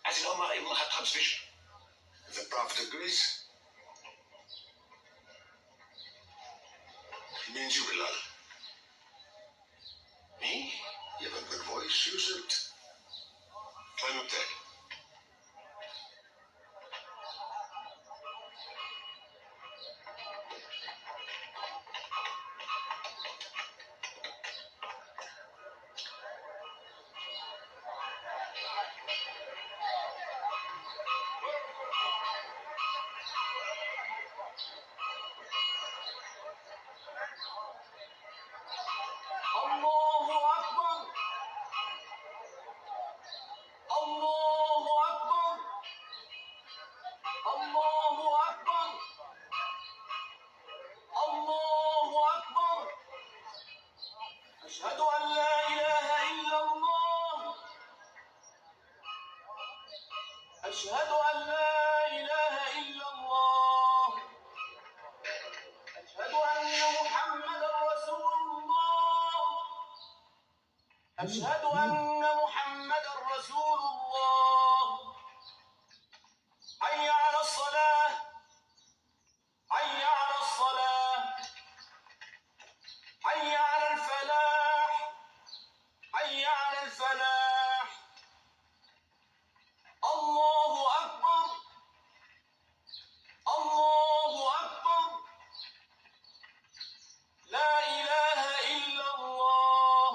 As in Omar ibn Khattab's vision. If the Prophet agrees, it means you, Bilal. Me? You have a good voice, use it. Climb up there. أشهد أن لا إله إلا الله أشهد أن محمدا رسول الله أشهد أن محمدا رسول الله حي على الصلاة حي على الصلاة حي على الفلاح حي على الفلاح الله أكبر الله أكبر لا إله إلا الله.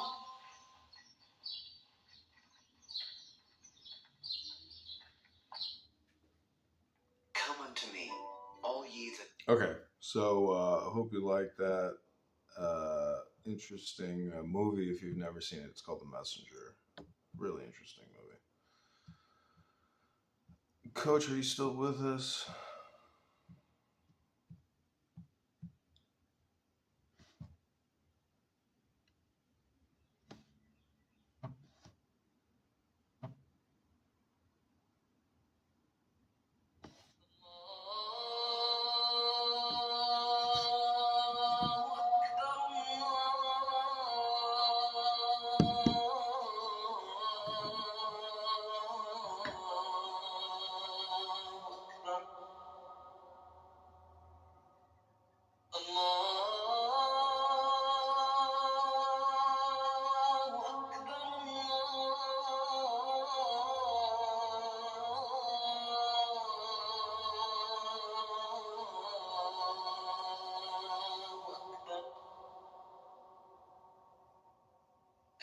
Come unto me, all ye that. Okay, so I hope you like that interesting movie. If you've never seen it, it's called The Messenger. Really interesting movie. Coach, are you still with us?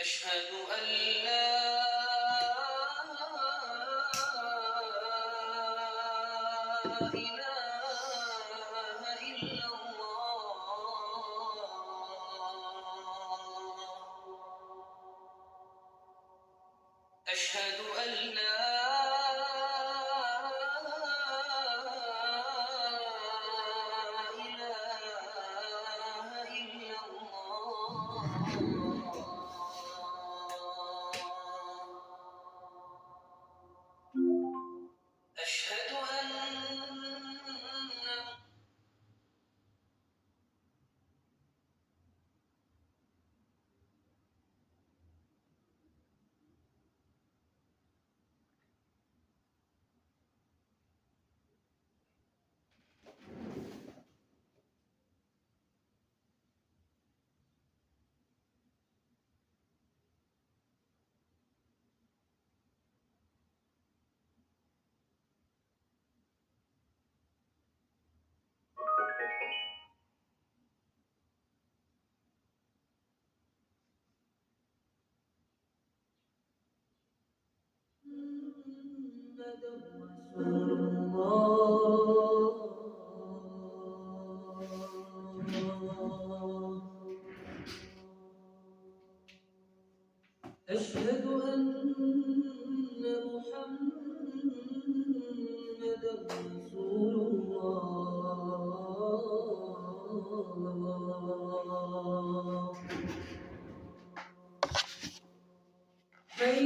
أشهد أن لا إله إلا الله أشهد أن لا أشهد أن أشهد أن محمدا رسول الله حي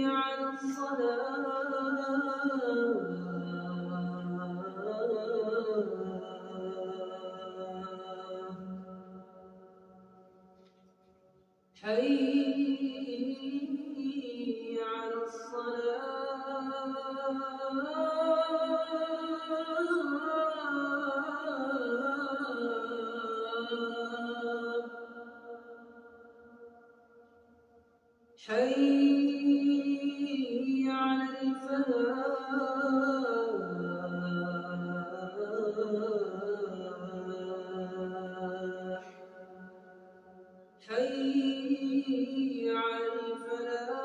على الصلاة حي على الصلاة حي على الفلاح حي على الفلاح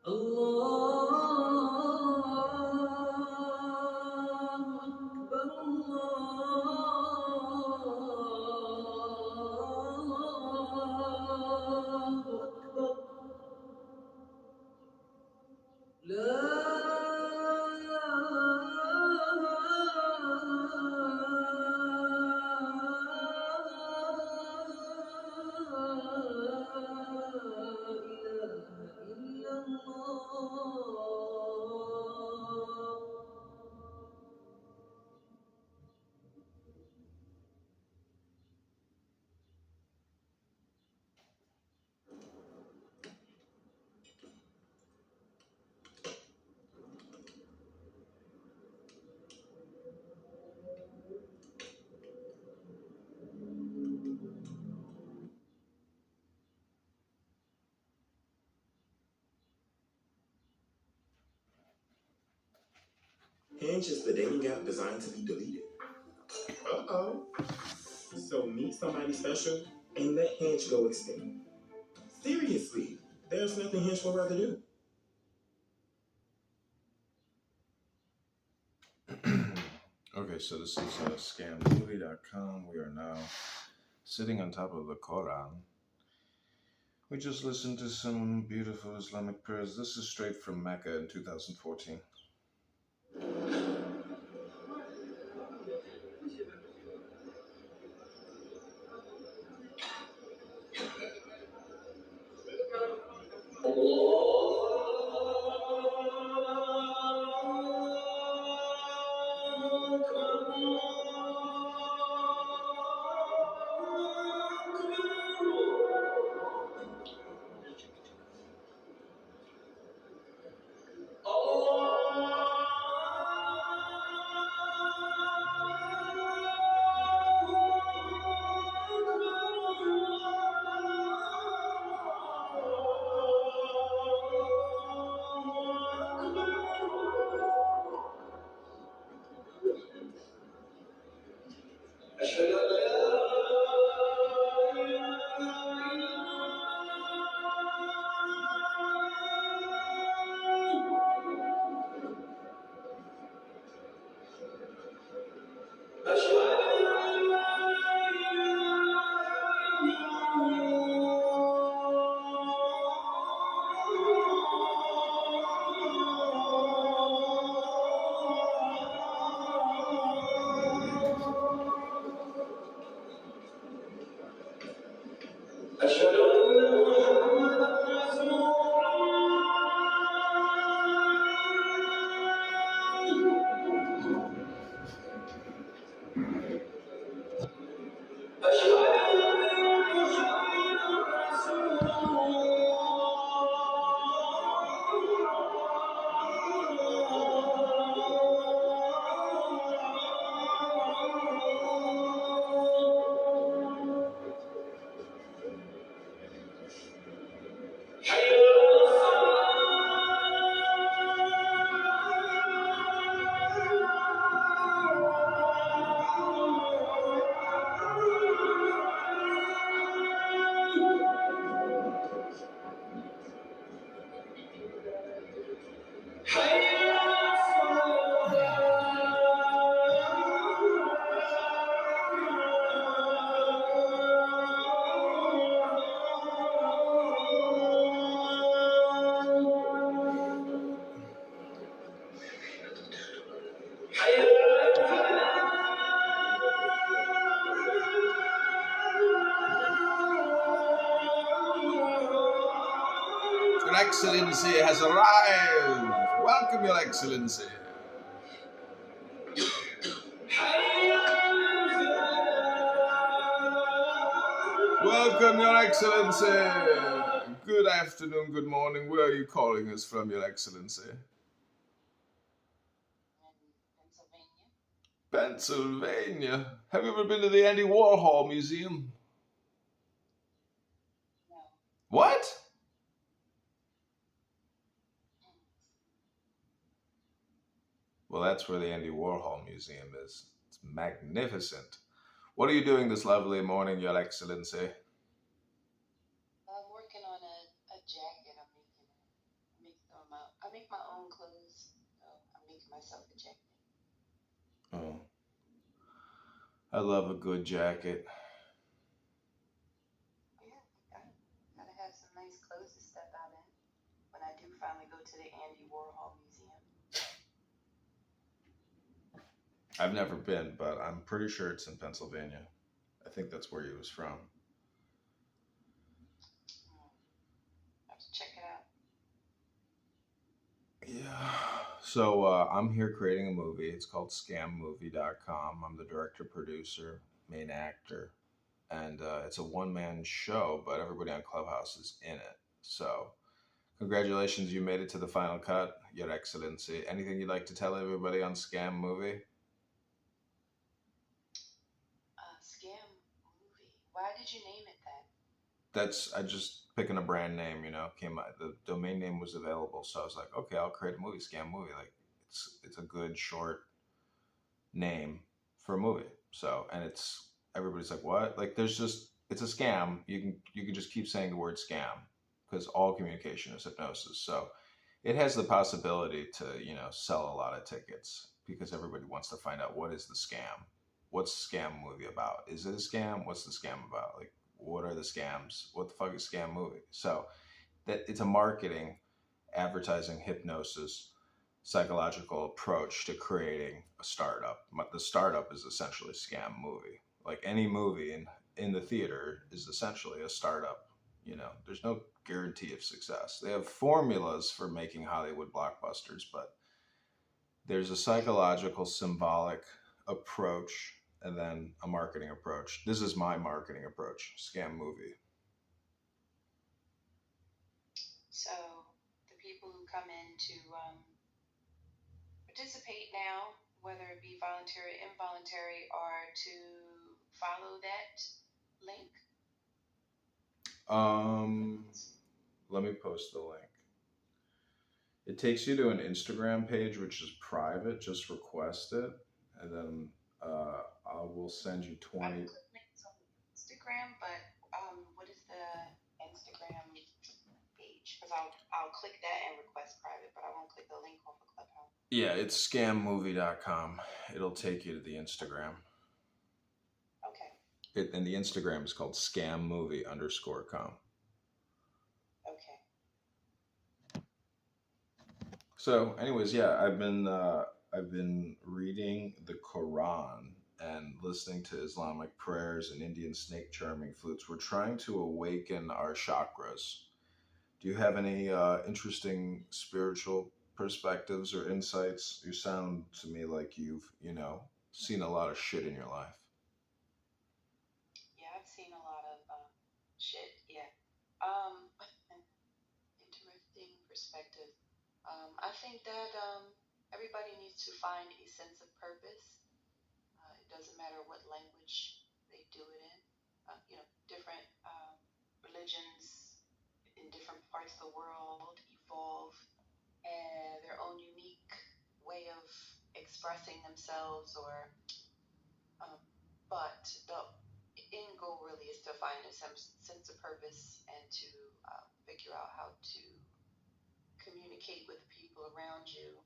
الله أكبر الله أكبر لا Hinge is the dating app designed to be deleted. Uh-oh. So meet somebody special and let Hinge go extinct. Seriously, there's nothing Hinge would rather do. Okay, so this is scammovie.com. We are now sitting on top of the Quran. We just listened to some beautiful Islamic prayers. This is straight from Mecca in 2014. Your Excellency has arrived. Welcome, Your Excellency. Welcome, Your Excellency. Good afternoon, good morning. Where are you calling us from, Your Excellency? Pennsylvania. Have you ever been to the Andy Warhol Museum? No. What? Well, that's where the Andy Warhol Museum is. It's magnificent. What are you doing this lovely morning, Your Excellency? I'm working on a jacket. I make my own clothes. So I'm making myself a jacket. Oh. I love a good jacket. Yeah, gotta have some nice clothes to step out in when I do finally go to the Andy Warhol Museum. I've never been, but I'm pretty sure it's in Pennsylvania. I think that's where he was from. I have to check it out. Yeah. So I'm here creating a movie. It's called scammovie.com. I'm the director, producer, main actor. And it's a one-man show, but everybody on Clubhouse is in it. So congratulations, you made it to the final cut, Your Excellency. Anything you'd like to tell everybody on Scam Movie? Scam Movie. Why did you name it that? I just picking a brand name, the domain name was available. So I was like, okay, I'll create a movie, Scam Movie. Like, it's a good short name for a movie. So, and everybody's like, what? Like, it's a scam. You can just keep saying the word scam because all communication is hypnosis. So it has the possibility to, sell a lot of tickets because everybody wants to find out what is the scam. What's the scam movie about? Is it a scam? What's the scam about? Like, what are the scams? What the fuck is scam movie? So that it's a marketing, advertising, hypnosis, psychological approach to creating a startup. The startup is essentially a scam movie. Like any movie in the theater is essentially a startup. There's no guarantee of success. They have formulas for making Hollywood blockbusters, but there's a psychological, symbolic approach and then a marketing approach. This is my marketing approach, scam movie. So the people who come in to participate now, whether it be voluntary or involuntary, are to follow that link? Let me post the link. It takes you to an Instagram page, which is private. Just request it, and then I will send you 20. I put links on Instagram, but what is the Instagram page? Because I'll click that and request private, but I won't click the link on the Clubhouse. Yeah, it's scammovie.com. It'll take you to the Instagram. Okay. And the Instagram is called scammovie_com. Okay. So, anyways, yeah, I've been reading the Quran and listening to Islamic prayers and Indian snake charming flutes. We're trying to awaken our chakras. Do you have any interesting spiritual perspectives or insights? You sound to me like you've, seen a lot of shit in your life. Yeah, I've seen a lot of shit. Yeah. Interesting perspective. I think that everybody needs to find a sense of purpose. It doesn't matter what language they do it in. Different religions in different parts of the world evolve and their own unique way of expressing themselves, but the end goal really is to find a sense of purpose and to figure out how to communicate with the people around you,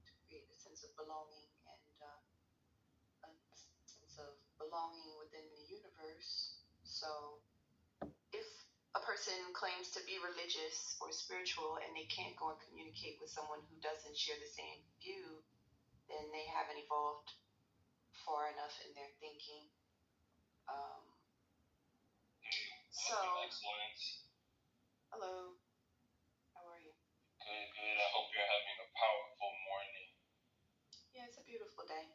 to create a sense of belonging and a sense of belonging within the universe. So if a person claims to be religious or spiritual and they can't go and communicate with someone who doesn't share the same view, then they haven't evolved far enough in their thinking. Excellence. Hello. How are you? Good. I hope you're having a powerful morning. Yeah, it's a beautiful day.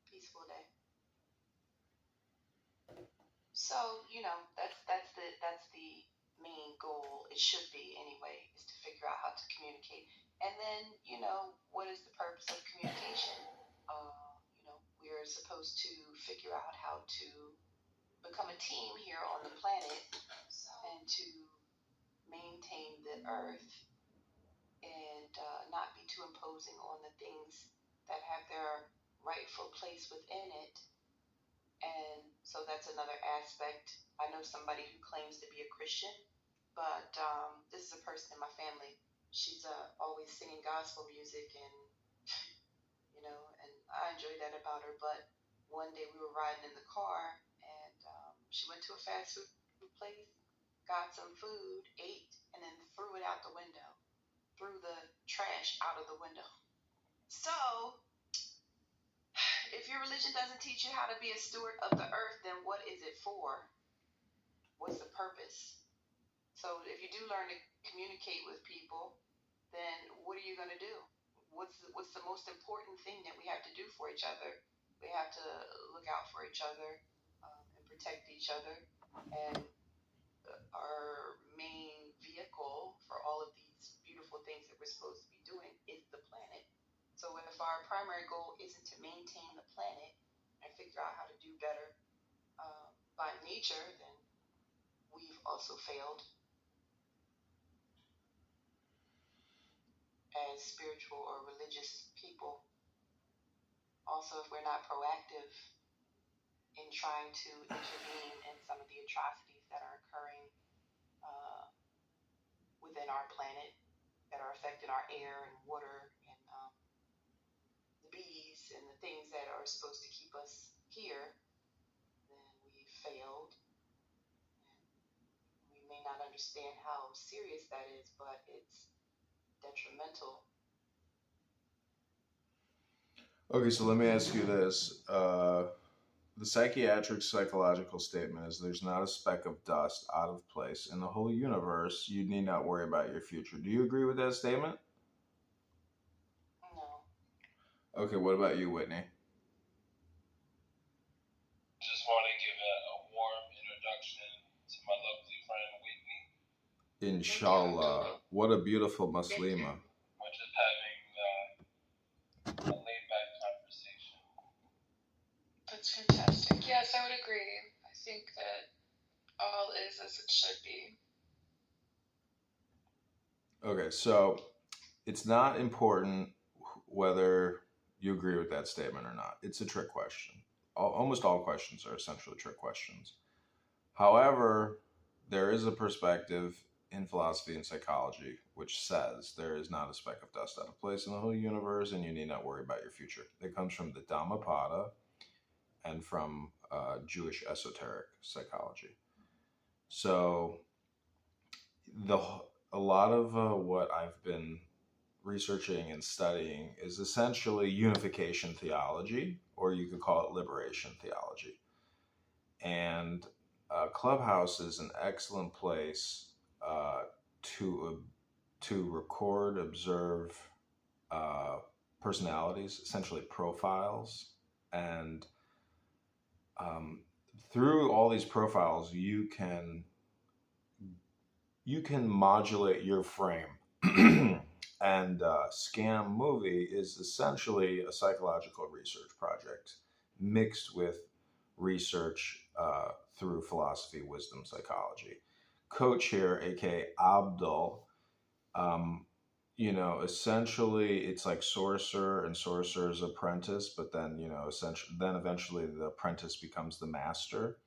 Peaceful day. So, that's the main goal. It should be anyway, is to figure out how to communicate. And then, what is the purpose of communication? We're supposed to figure out how to become a team here on the planet and to maintain the earth and not be too imposing on the things that have their rightful place within it. And so that's another aspect. I know somebody who claims to be a Christian, but this is a person in my family. She's always singing gospel music, and and I enjoy that about her. But one day we were riding in the car, and she went to a fast food place, got some food, ate, and then threw it out the window, threw the trash out of the window. So if your religion doesn't teach you how to be a steward of the earth, then what is it for? What's the purpose? So if you do learn to communicate with people, then what are you going to do? What's the most important thing that we have to do for each other? We have to look out for each other and protect each other. And our main vehicle for all of these beautiful things that we're supposed to be doing is the planet. So if our primary goal isn't to maintain the planet and figure out how to do better by nature, then we've also failed as spiritual or religious people. Also, if we're not proactive in trying to intervene in some of the atrocities that are occurring within our planet, that are affecting our air and water and the bees and the things that are supposed to keep us here, then we failed. And we may not understand how serious that is, but it's detrimental. Okay, so let me ask you this. The psychiatric psychological statement is there's not a speck of dust out of place in the whole universe. You need not worry about your future. Do you agree with that statement? No. Okay, what about you, Whitney? Just want to give a warm introduction to my lovely friend Whitney. Inshallah. What a beautiful Muslima. We're just having a laid-back conversation. That's fantastic. Yes, I would agree. I think that all is as it should be. Okay, so it's not important whether you agree with that statement or not. It's a trick question. Almost all questions are essentially trick questions. However, there is a perspective in philosophy and psychology which says there is not a speck of dust out of place in the whole universe and you need not worry about your future. It comes from the Dhammapada and from Jewish esoteric psychology. So a lot of what I've been researching and studying is essentially unification theology, or you could call it liberation theology. And Clubhouse is an excellent place to record, observe personalities, essentially profiles, and through all these profiles, you can modulate your frame. And Scam Movie is essentially a psychological research project mixed with research through philosophy, wisdom, psychology. Coach here, aka Abdul, essentially it's like Sorcerer and Sorcerer's Apprentice, but then, eventually the apprentice becomes the master.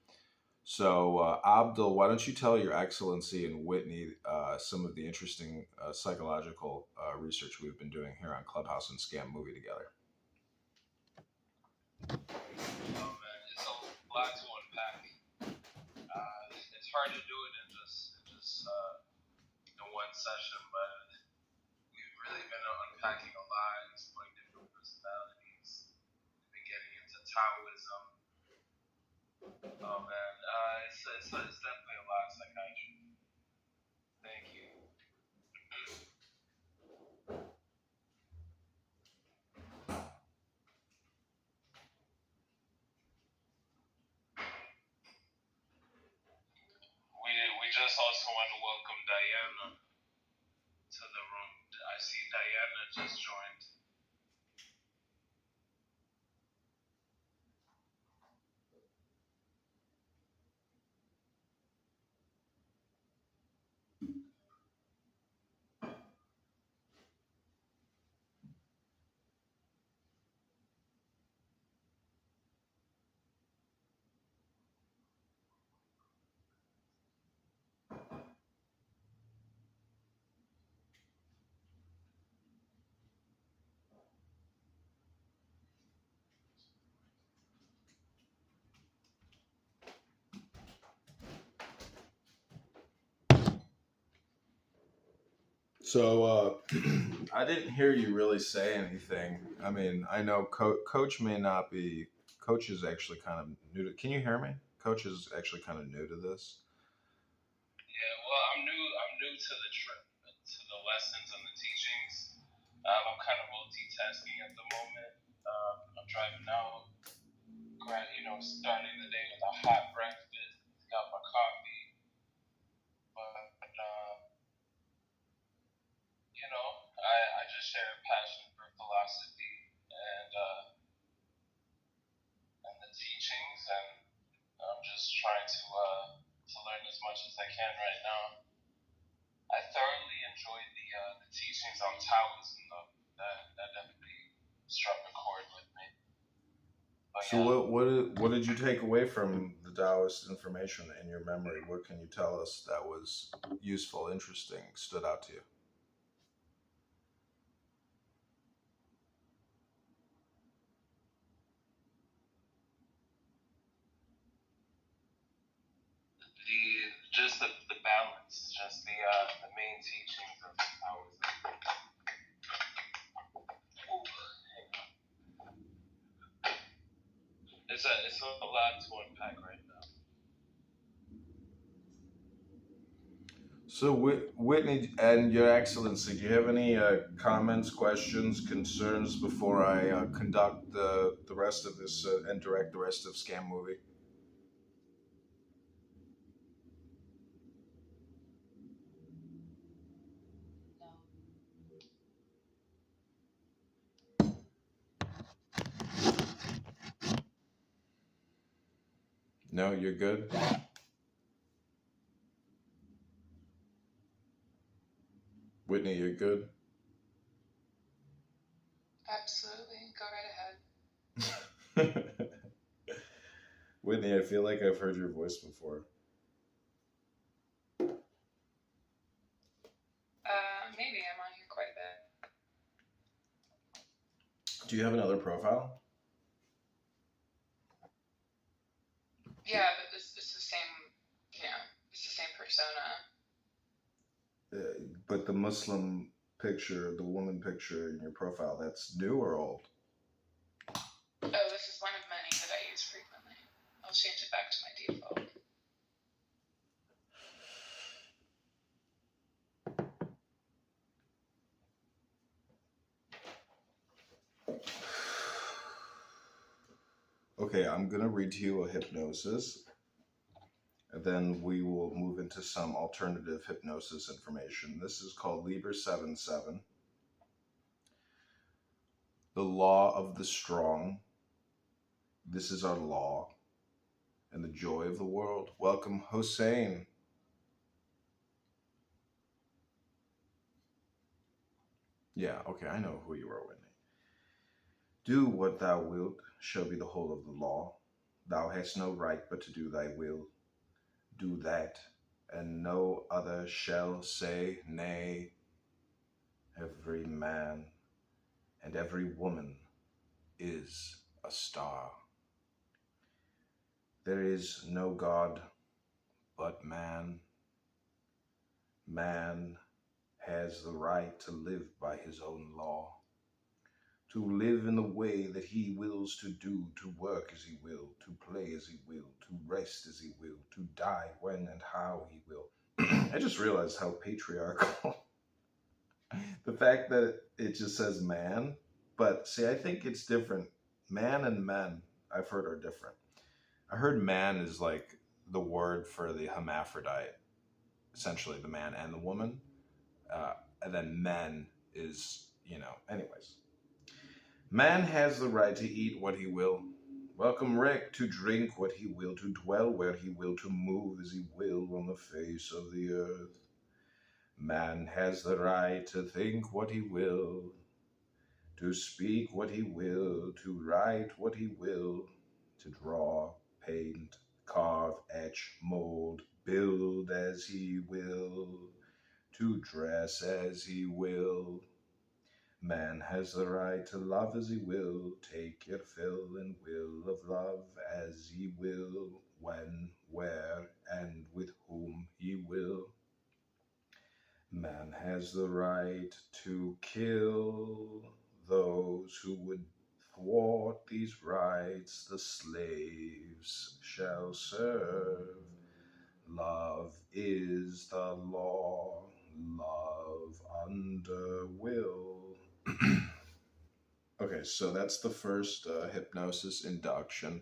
So, Abdul, why don't you tell Your Excellency and Whitney some of the interesting psychological research we've been doing here on Clubhouse and Scam Movie together? Oh man, it's a lot to unpack. It's hard to do it in just in one session, but we've really been unpacking a lot, exploring different personalities. We've been getting into Taoism. Oh man, it's definitely a lot of psychiatry. Thank you. We just also want to welcome Diana to the room. I see Diana just joined. So I didn't hear you really say anything. I mean, I know Coach may not be. Coach is actually kind of new to. Can you hear me? Coach is actually kind of new to this. Yeah, well, I'm new to the trip, to the lessons and the teachings. I'm kind of multitasking at the moment. I'm driving out, starting the day with a hot breakfast. Got my coffee, but I just share a passion for philosophy and the teachings, and I'm just trying to learn as much as I can right now. I thoroughly enjoyed the teachings on Taoism, though. That definitely struck a chord with me. But So what did you take away from the Taoist information in your memory? What can you tell us that was useful, interesting, stood out to you? Just the balance, just the main teachings of Taoism. Ooh, hang on. It's a lot to unpack right now. So, Whitney and Your Excellency, do you have any comments, questions, concerns before I conduct the rest of this and direct the rest of Scam Movie? No, you're good? Whitney, you're good? Absolutely. Go right ahead. Whitney, I feel like I've heard your voice before. Maybe I'm on here quite a bit. Do you have another profile? Yeah, but it's the same, it's the same persona. But the Muslim picture, the woman picture in your profile, that's new or old? Oh, this is one of many that I use frequently. I'll change it back to my default. Okay, I'm going to read to you a hypnosis, and then we will move into some alternative hypnosis information. This is called Liber 7-7. The law of the strong. This is our law and the joy of the world. Welcome, Hossein. Yeah, okay, I know who you are, Whitney. Do what thou wilt shall be the whole of the law. Thou hast no right but to do thy will. Do that, and no other shall say nay. Every man and every woman is a star. There is no God but man. Man has the right to live by his own law, to live in the way that he wills to do, to work as he will, to play as he will, to rest as he will, to die when and how he will. I just realized how patriarchal. The fact that it just says man, but see, I think it's different. Man and men, I've heard, are different. I heard man is like the word for the hermaphrodite, essentially the man and the woman. And then men is, anyways. Man has the right to eat what he will. Welcome, Rick, to drink what he will, to dwell where he will, to move as he will on the face of the earth. Man has the right to think what he will, to speak what he will, to write what he will, to draw, paint, carve, etch, mold, build as he will, to dress as he will. Man has the right to love as he will, take your fill and will of love as he will, when, where, and with whom he will. Man has the right to kill those who would thwart these rights. The slaves shall serve. Love is the law, love under will. Okay, so that's the first hypnosis induction.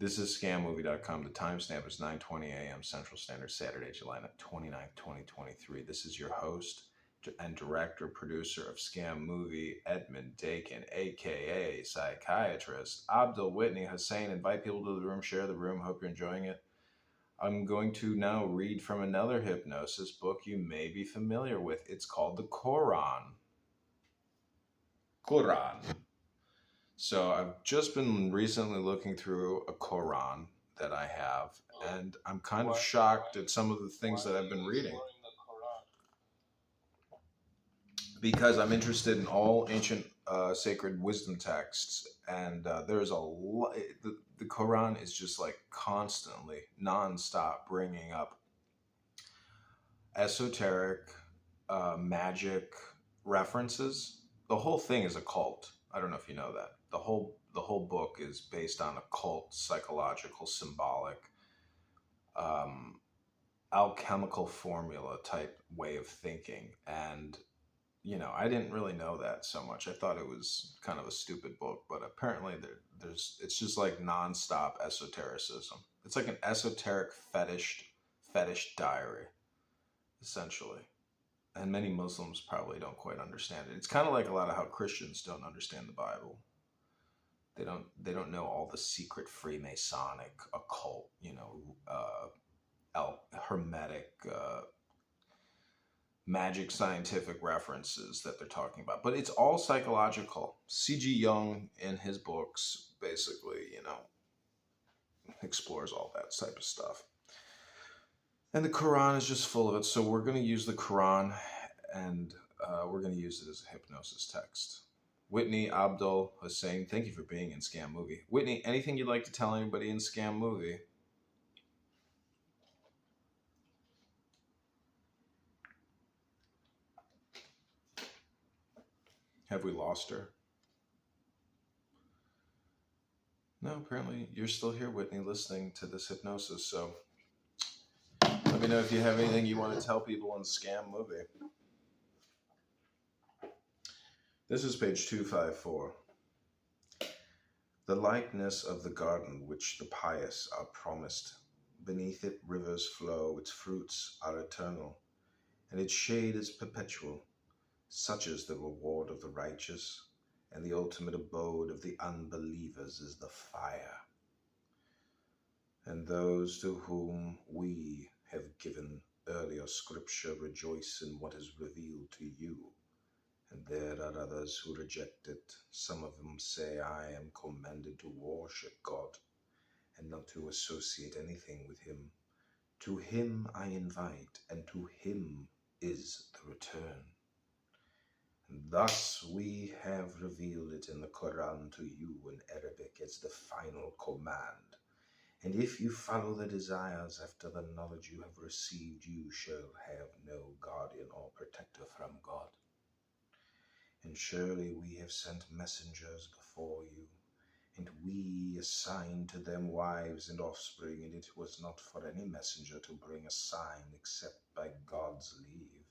This is scammovie.com. The timestamp is 9:20 a.m. Central Standard, Saturday, July 29th, 2023. This is your host and director, producer of Scam Movie, Edmund Dakin, a.k.a. Psychiatrist, Abdul Whitney Hussein. Invite people to the room, share the room. Hope you're enjoying it. I'm going to now read from another hypnosis book you may be familiar with. It's called the Quran. So I've just been recently looking through a Quran that I have, and I'm kind of shocked at some of the things that I've been reading. Because I'm interested in all ancient sacred wisdom texts, and there's a lot. The Quran is just like constantly, nonstop bringing up esoteric, magic references. The whole thing is a cult. I don't know if you know that. The whole book is based on occult, psychological, symbolic, alchemical formula type way of thinking, and I didn't really know that so much. I thought it was kind of a stupid book, but apparently it's just like nonstop esotericism. It's like an esoteric fetish diary, essentially. And many Muslims probably don't quite understand it. It's kind of like a lot of how Christians don't understand the Bible. They don't know all the secret Freemasonic, occult, hermetic, magic scientific references that they're talking about. But it's all psychological. C.G. Jung in his books basically, explores all that type of stuff. And the Quran is just full of it. So we're going to use the Quran, and we're going to use it as a hypnosis text. Whitney Abdul Hussein, thank you for being in Scam Movie. Whitney, anything you'd like to tell anybody in Scam Movie? Have we lost her? No, apparently you're still here, Whitney, listening to this hypnosis. So let me know if you have anything you want to tell people in Scam Movie. This is page 254. The likeness of the garden which the pious are promised. Beneath it rivers flow, its fruits are eternal, and its shade is perpetual. Such is the reward of the righteous, and the ultimate abode of the unbelievers is the fire. And those to whom we have given earlier scripture rejoice in what is revealed to you. And there are others who reject it. Some of them say, I am commanded to worship God and not to associate anything with him. To him I invite, and to him is the return. And thus we have revealed it in the Quran to you in Arabic as the final command. And if you follow the desires after the knowledge you have received, you shall have no guardian or protector from God. And surely we have sent messengers before you, and we assigned to them wives and offspring, and it was not for any messenger to bring a sign except by God's leave.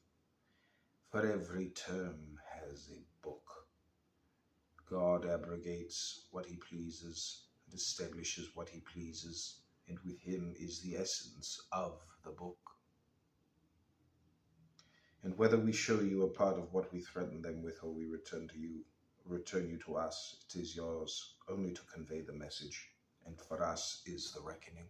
For every term has a book. God abrogates what he pleases and establishes what he pleases, and with him is the essence of the book. And whether we show you a part of what we threaten them with, or we return you to us, it is yours only to convey the message, and for us is the reckoning.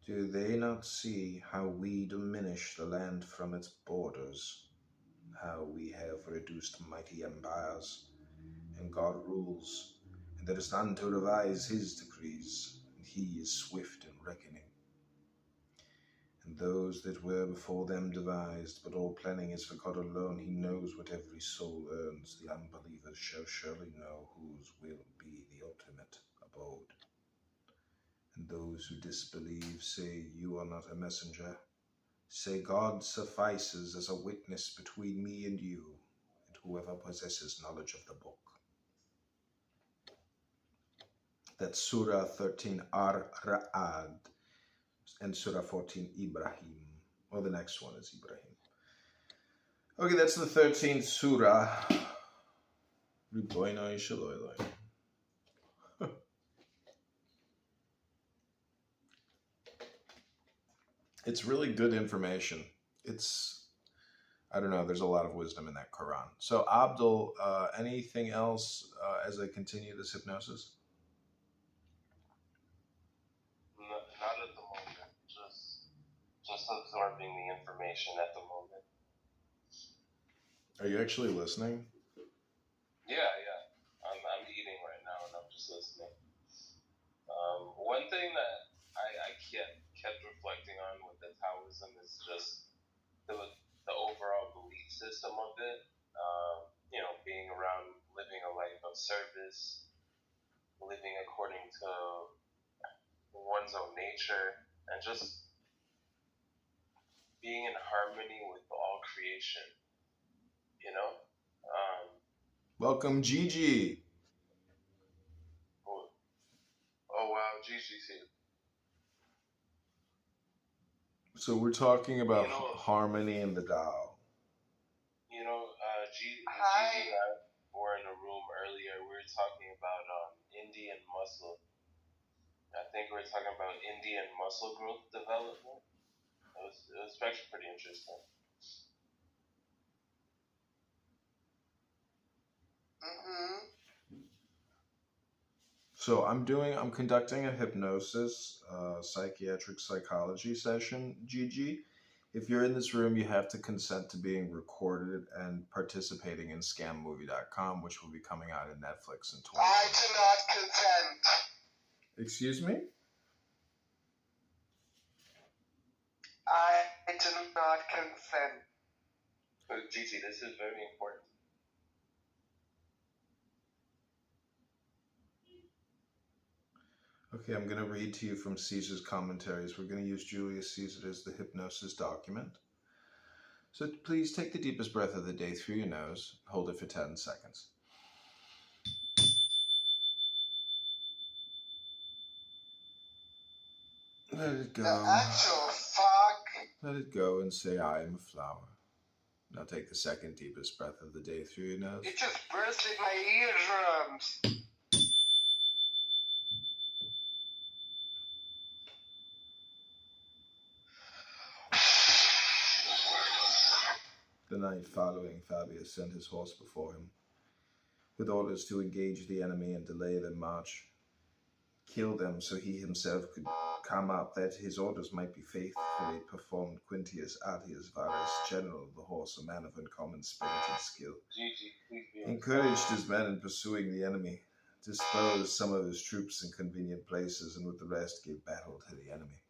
Do they not see how we diminish the land from its borders, how we have reduced mighty empires, and God rules, and there is none to revise his decrees, and he is swift in reckoning. And those that were before them devised, but all planning is for God alone. He knows what every soul earns. The unbelievers shall surely know whose will be the ultimate abode. And those who disbelieve say, you are not a messenger. Say, God suffices as a witness between me and you, and whoever possesses knowledge of the book. That's Surah 13 Ar-Ra'ad. And Surah 14, Ibrahim. Or the next one is Ibrahim. Okay, that's the 13th Surah. It's really good information. I don't know, there's a lot of wisdom in that Quran. So, Abdul, anything else as I continue this hypnosis? just absorbing the information at the moment. Are you actually listening? Yeah. I'm eating right now and I'm just listening. One thing that I kept reflecting on with the Taoism is just the overall belief system of it. Being around, living a life of service, living according to one's own nature, and just being in harmony with all creation. Welcome, Gigi. Oh wow, Gigi's here. So we're talking about harmony in the Tao. Gigi and I were in a room earlier. We were talking about Indian muscle. I think we were talking about Indian muscle growth development. It was actually pretty interesting. So I'm conducting a hypnosis, psychiatric psychology session, Gigi. If you're in this room, you have to consent to being recorded and participating in scammovie.com, which will be coming out in Netflix in 2020. I do not consent. Excuse me? I do not consent. Gigi, this is very important. Okay, I'm going to read to you from Caesar's commentaries. We're going to use Julius Caesar as the hypnosis document. So please take the deepest breath of the day through your nose. Hold it for 10 seconds. Let it go. The actual fuck. Let it go and say, I am a flower. Now take the second deepest breath of the day through your nose. It just burst in my eardrums. The night following, Fabius sent his horse before him, with orders to engage the enemy and delay their march, kill them so he himself could come up, that his orders might be faithfully performed. Quintius Atius Varus, general of the horse, a man of uncommon spirit and skill, encouraged his men in pursuing the enemy, disposed some of his troops in convenient places, and with the rest gave battle to the enemy.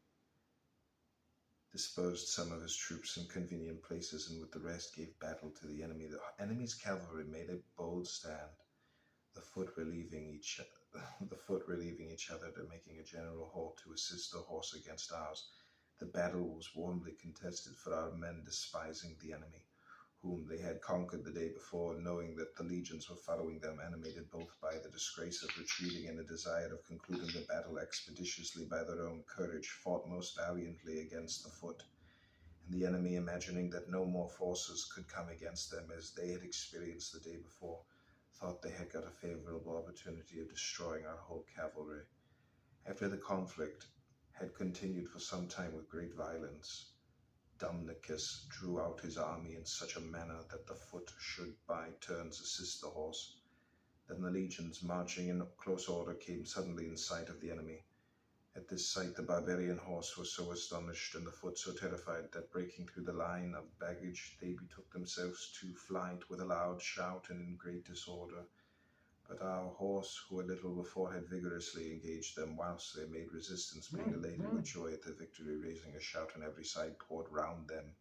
Disposed some of his troops in convenient places, and with the rest gave battle to the enemy. The enemy's cavalry made a bold stand, the foot relieving each other, to making a general halt to assist the horse against ours. The battle was warmly contested, for our men, despising the enemy, whom they had conquered the day before, knowing that the legions were following them, animated both by the disgrace of retreating and the desire of concluding the battle expeditiously by their own courage, fought most valiantly against the foot. And the enemy, imagining that no more forces could come against them as they had experienced the day before, thought they had got a favorable opportunity of destroying our whole cavalry. After the conflict had continued for some time with great violence, Dumnicus drew out his army in such a manner that the foot should by turns assist the horse. Then the legions, marching in close order, came suddenly in sight of the enemy. At this sight the barbarian horse was so astonished, and the foot so terrified, that breaking through the line of baggage, they betook themselves to flight with a loud shout and in great disorder. But our horse, who a little before had vigorously engaged them, whilst they made resistance, being elated with joy at their victory, raising a shout on every side, poured round them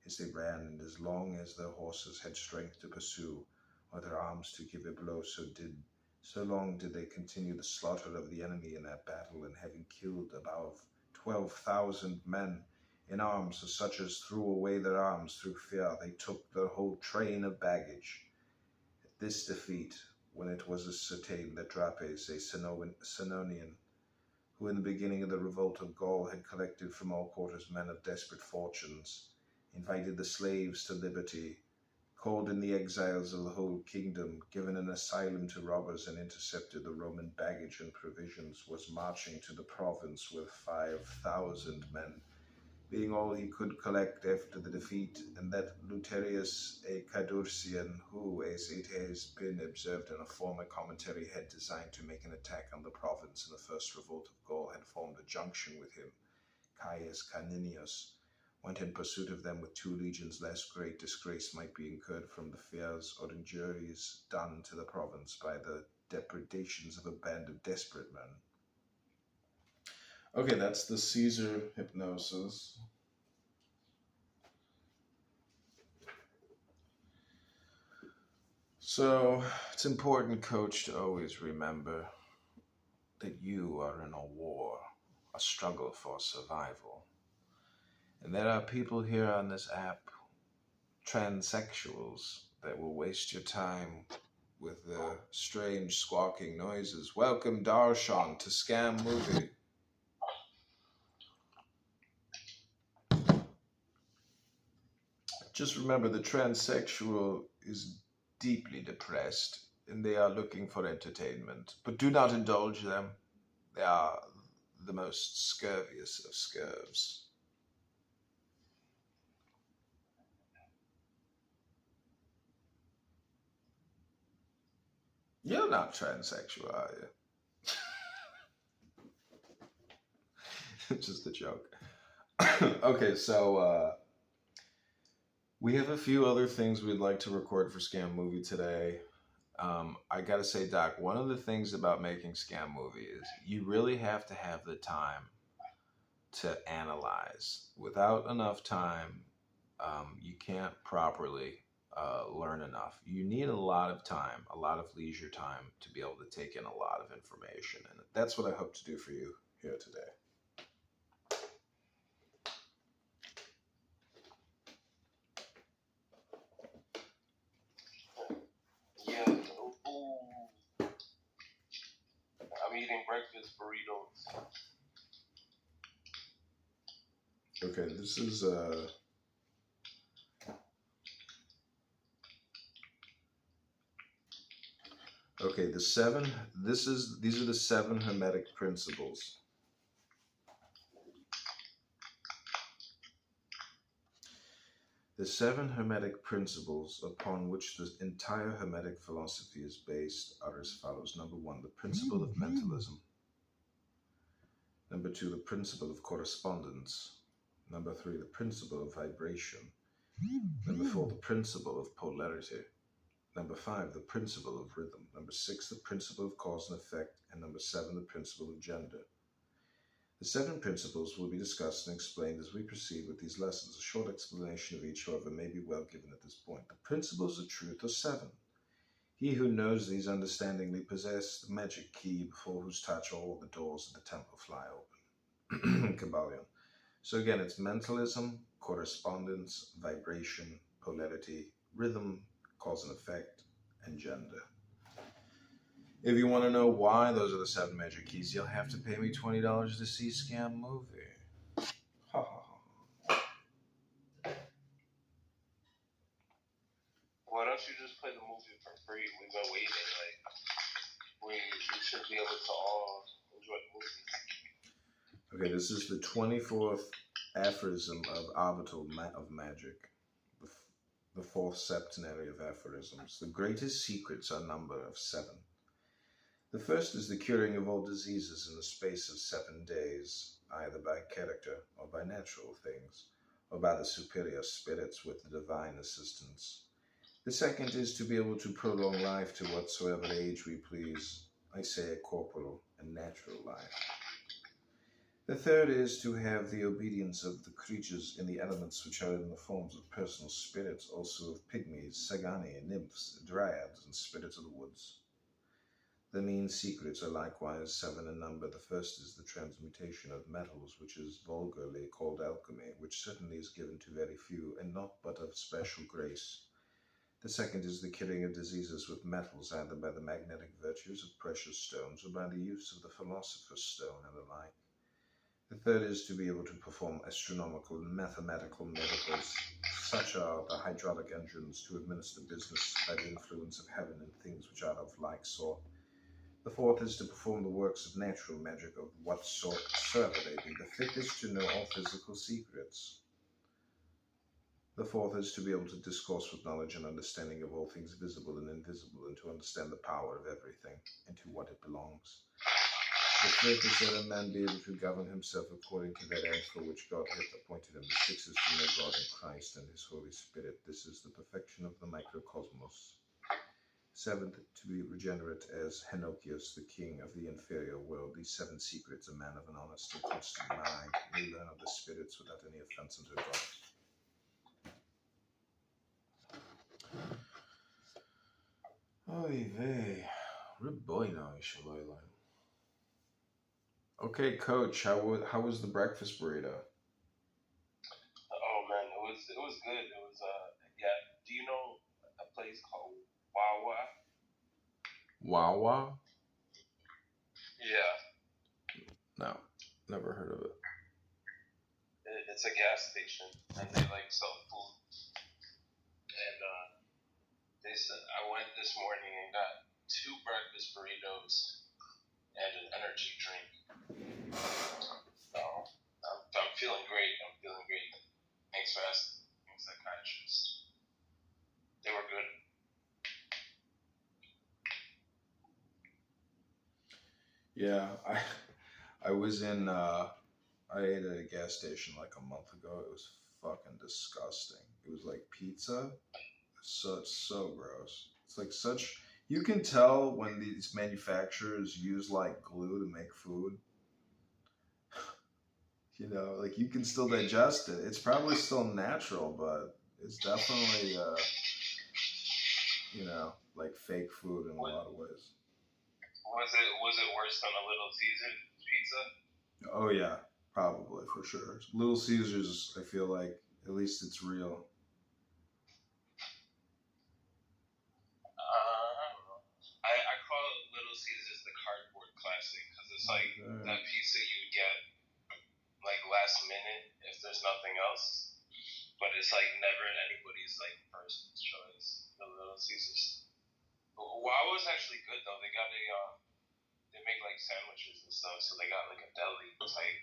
as they ran, and as long as their horses had strength to pursue, or their arms to give a blow, so long did they continue the slaughter of the enemy in that battle, and having killed above 12,000 men in arms, such as threw away their arms through fear, they took their whole train of baggage. At this defeat, when it was ascertained that Drapes, a Senonian, who in the beginning of the revolt of Gaul had collected from all quarters men of desperate fortunes, invited the slaves to liberty, called in the exiles of the whole kingdom, given an asylum to robbers, and intercepted the Roman baggage and provisions, was marching to the province with 5,000 men, being all he could collect after the defeat, and that Luterius, a Cadurcian, who, as it has been observed in a former commentary, had designed to make an attack on the province in the first revolt of Gaul, had formed a junction with him, Caius Caninius, went in pursuit of them with 2 legions, lest great disgrace might be incurred from the fears or injuries done to the province by the depredations of a band of desperate men. Okay, that's the Caesar hypnosis. So it's important, Coach, to always remember that you are in a war, a struggle for survival. And there are people here on this app, transsexuals, that will waste your time with the strange squawking noises. Welcome, Darshan, to Scam Movie. Just remember, the transsexual is deeply depressed and they are looking for entertainment. But do not indulge them. They are the most scurviest of scurvs. You're not transsexual, are you? Just a joke. Okay, so we have a few other things we'd like to record for Scam Movie today. I gotta say, Doc, one of the things about making Scam Movie is you really have to have the time to analyze. Without enough time, you can't properly learn enough. You need a lot of time, a lot of leisure time to be able to take in a lot of information. And that's what I hope to do for you here today. Yeah. Ooh. I'm eating breakfast burritos. Okay, this is okay, these are the 7 Hermetic principles. The 7 Hermetic principles upon which the entire Hermetic philosophy is based are as follows. Number 1, the principle of mentalism. Number 2, the principle of correspondence. Number 3, the principle of vibration. Number 4, the principle of polarity. Number 5, the principle of rhythm. Number 6, the principle of cause and effect. And number 7, the principle of gender. The 7 principles will be discussed and explained as we proceed with these lessons. A short explanation of each, however, may be well given at this point. The principles of truth are 7. He who knows these understandingly possesses the magic key before whose touch all the doors of the temple fly open. Kabbalion. So again, it's mentalism, correspondence, vibration, polarity, rhythm, cause and effect, and gender. If you want to know why those are the 7 magic keys, you'll have to pay me $20 to see Scam Movie. Ha ha ha. Why don't you just play the movie for free? We've been waiting. We should be able to all enjoy the movie. Okay, this is the 24th aphorism of Arbitral of Magic. The 4th septenary of aphorisms. The greatest secrets are number of 7. The first is the curing of all diseases in the space of 7 days, either by character or by natural things, or by the superior spirits with the divine assistance. The second is to be able to prolong life to whatsoever age we please, I say a corporal and natural life. The third is to have the obedience of the creatures in the elements which are in the forms of personal spirits, also of pygmies, sagani, nymphs, dryads, and spirits of the woods. The mean secrets are likewise 7 in number. The first is the transmutation of metals, which is vulgarly called alchemy, which certainly is given to very few, and not but of special grace. The second is the killing of diseases with metals, either by the magnetic virtues of precious stones, or by the use of the philosopher's stone and the like. The third is to be able to perform astronomical and mathematical miracles. Such are the hydraulic engines to administer business by the influence of heaven and things which are of like sort. The fourth is to perform the works of natural magic of what sort soever they be. The fifth is to know all physical secrets. The fourth is to be able to discourse with knowledge and understanding of all things visible and invisible, and to understand the power of everything and to what it belongs. The fifth is that a man be able to govern himself according to that end for which God hath appointed him. The sixth is to know God in Christ and his Holy Spirit. This is the perfection of the microcosmos. Seventh, to be regenerate as Henochius, the king of the inferior world. These 7 secrets, a man of an honest and constant mind may learn of the spirits without any offense unto God. Oy vey. Reboino, Shaloyla. Okay, Coach, how was the breakfast burrito? Oh man, it was good. It was yeah. Do you know a place called Wawa? Wawa? Yeah. No, never heard of it. It's a gas station, and they like sell food. And they said I went this morning and got 2 breakfast burritos and an energy drink. So I'm feeling great. I'm feeling great. Thanks for asking. Thanks, psychiatrist. They were good. Yeah, I was in I ate at a gas station like a month ago. It was fucking disgusting. It was like pizza. It's so gross. It's like such. You can tell when these manufacturers use like glue to make food. You know, like you can still digest it. It's probably still natural, but it's definitely you know, like fake food in a lot of ways. Was it worse than a Little Caesars pizza? Oh yeah, probably for sure. Little Caesars, I feel like at least it's real. I don't know. I call Little Caesars the cardboard classic because it's like that pizza you would get like last minute if there's nothing else, but it's like never anybody's like first choice. The Little Caesars. Wawa's actually good though. They got they make like sandwiches and stuff, so they got like a deli type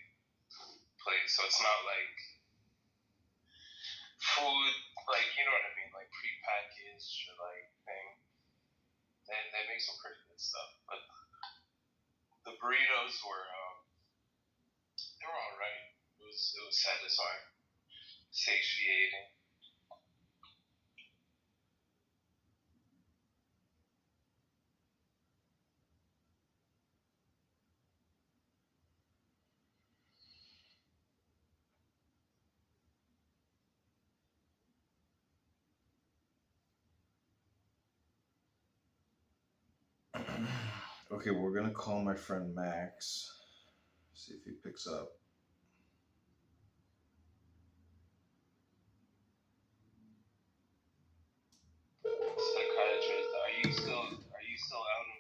place. So it's not like food, like you know what I mean, like prepackaged or like thing. They make some pretty good stuff, but the burritos were they were alright. It was satisfying, satiating. Okay, we're gonna call my friend Max. See if he picks up. Psychiatrist, are you still out in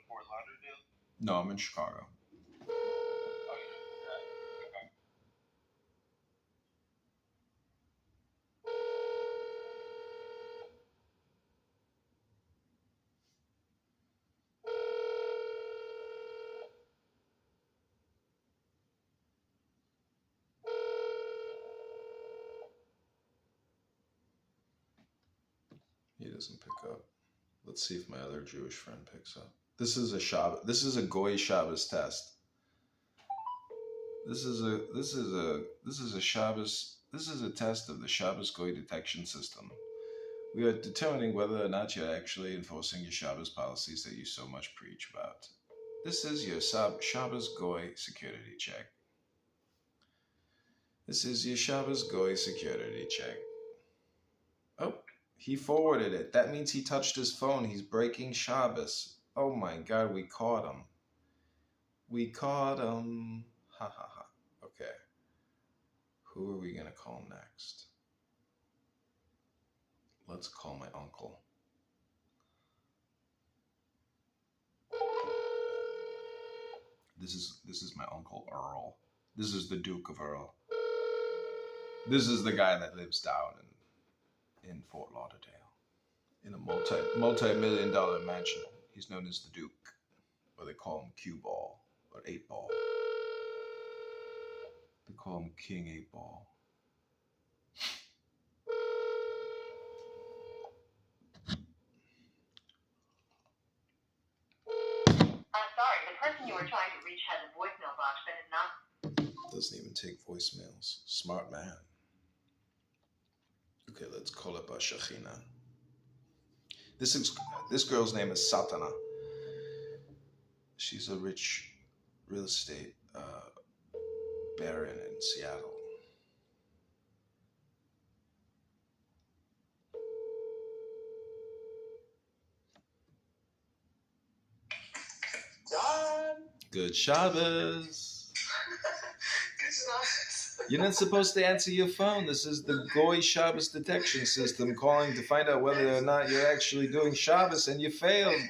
Fort Lauderdale? No, I'm in Chicago. He doesn't pick up. Let's see if my other Jewish friend picks up. This is a Goy Shabbos test. This is a test of the Shabbos Goy detection system. We are determining whether or not you're actually enforcing your Shabbos policies that you so much preach about. This is your Shabbos Goy security check. This is your Shabbos Goy security check. Oh, he forwarded it. That means he touched his phone. He's breaking Shabbos. Oh my God, we caught him. We caught him. Ha ha ha. Okay. Who are we going to call next? Let's call my uncle. This is my Uncle Earl. This is the Duke of Earl. This is the guy that lives down in Fort Lauderdale in a multi-million-dollar mansion. He's known as the Duke, or they call him Cue Ball or 8 Ball. They call him King 8 Ball. Sorry, the person you were trying to reach has a voicemail take voicemails. Smart man. Okay, let's call up Shekhinah. This girl's name is Satana. She's a rich real estate baron in Seattle. John. Good Shabbos. Good Shabbos. You're not supposed to answer your phone. This is the Goy Shabbos detection system calling to find out whether or not you're actually doing Shabbos, and you failed.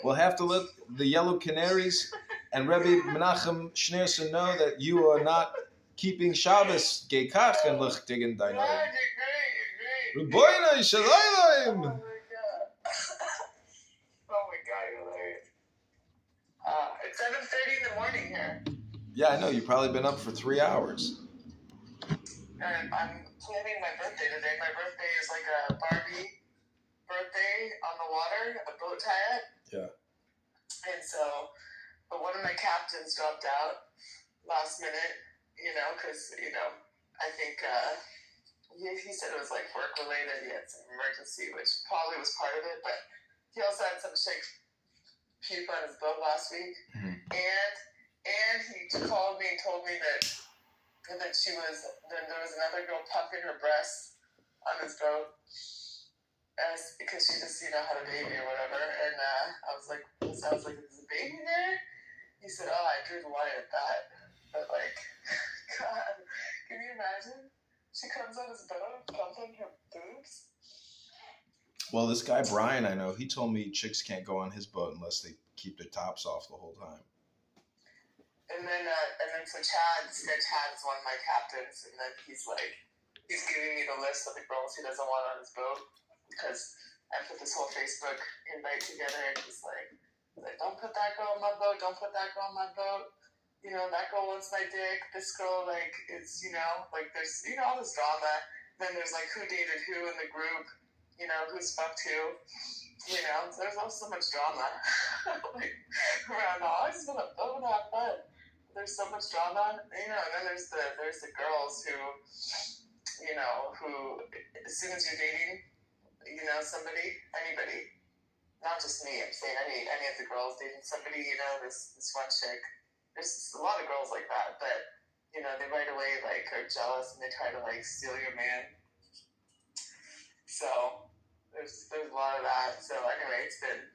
We'll have to let the Yellow Canaries and Rebbe Menachem Schneerson know that you are not keeping Shabbos. Geikach and lichtigen dein Leben. Reboina Shalayim. Oh my god, you're hilarious. It's 7:30 in the morning here. Yeah, I know. You've probably been up for 3 hours. And I'm planning my birthday today. My birthday is like a Barbie birthday on the water, a boat tie-up. Yeah. And so, but one of my captains dropped out last minute, because, I think he said it was like work-related. He had some emergency, which probably was part of it, but he also had some chick puke on his boat last week. Mm-hmm. And he called me and told me that there was another girl pumping her breasts on his boat because she just, had a baby or whatever. And I was like, "There's a baby there?" He said, "Oh, I drew the line at that." But God, can you imagine? She comes on his boat pumping her boobs. Well, this guy Brian I know, he told me chicks can't go on his boat unless they keep their tops off the whole time. And then so Chad is one of my captains, and then he's giving me the list of the girls he doesn't want on his boat, because I put this whole Facebook invite together, and he's like, "Don't put that girl on my boat, don't put that girl on my boat. That girl wants my dick, this girl, is, there's, all this drama. Then there's, who dated who in the group, who's fucked who, so there's also so much drama, around all. I just want to boat have fun. There's so much drama, and then there's the girls who, who, as soon as you're dating, somebody, anybody, not just me, I'm saying any of the girls dating somebody, this one chick, there's a lot of girls like that, but, they right away, are jealous, and they try to, steal your man. So, there's a lot of that. So, anyway, it's been,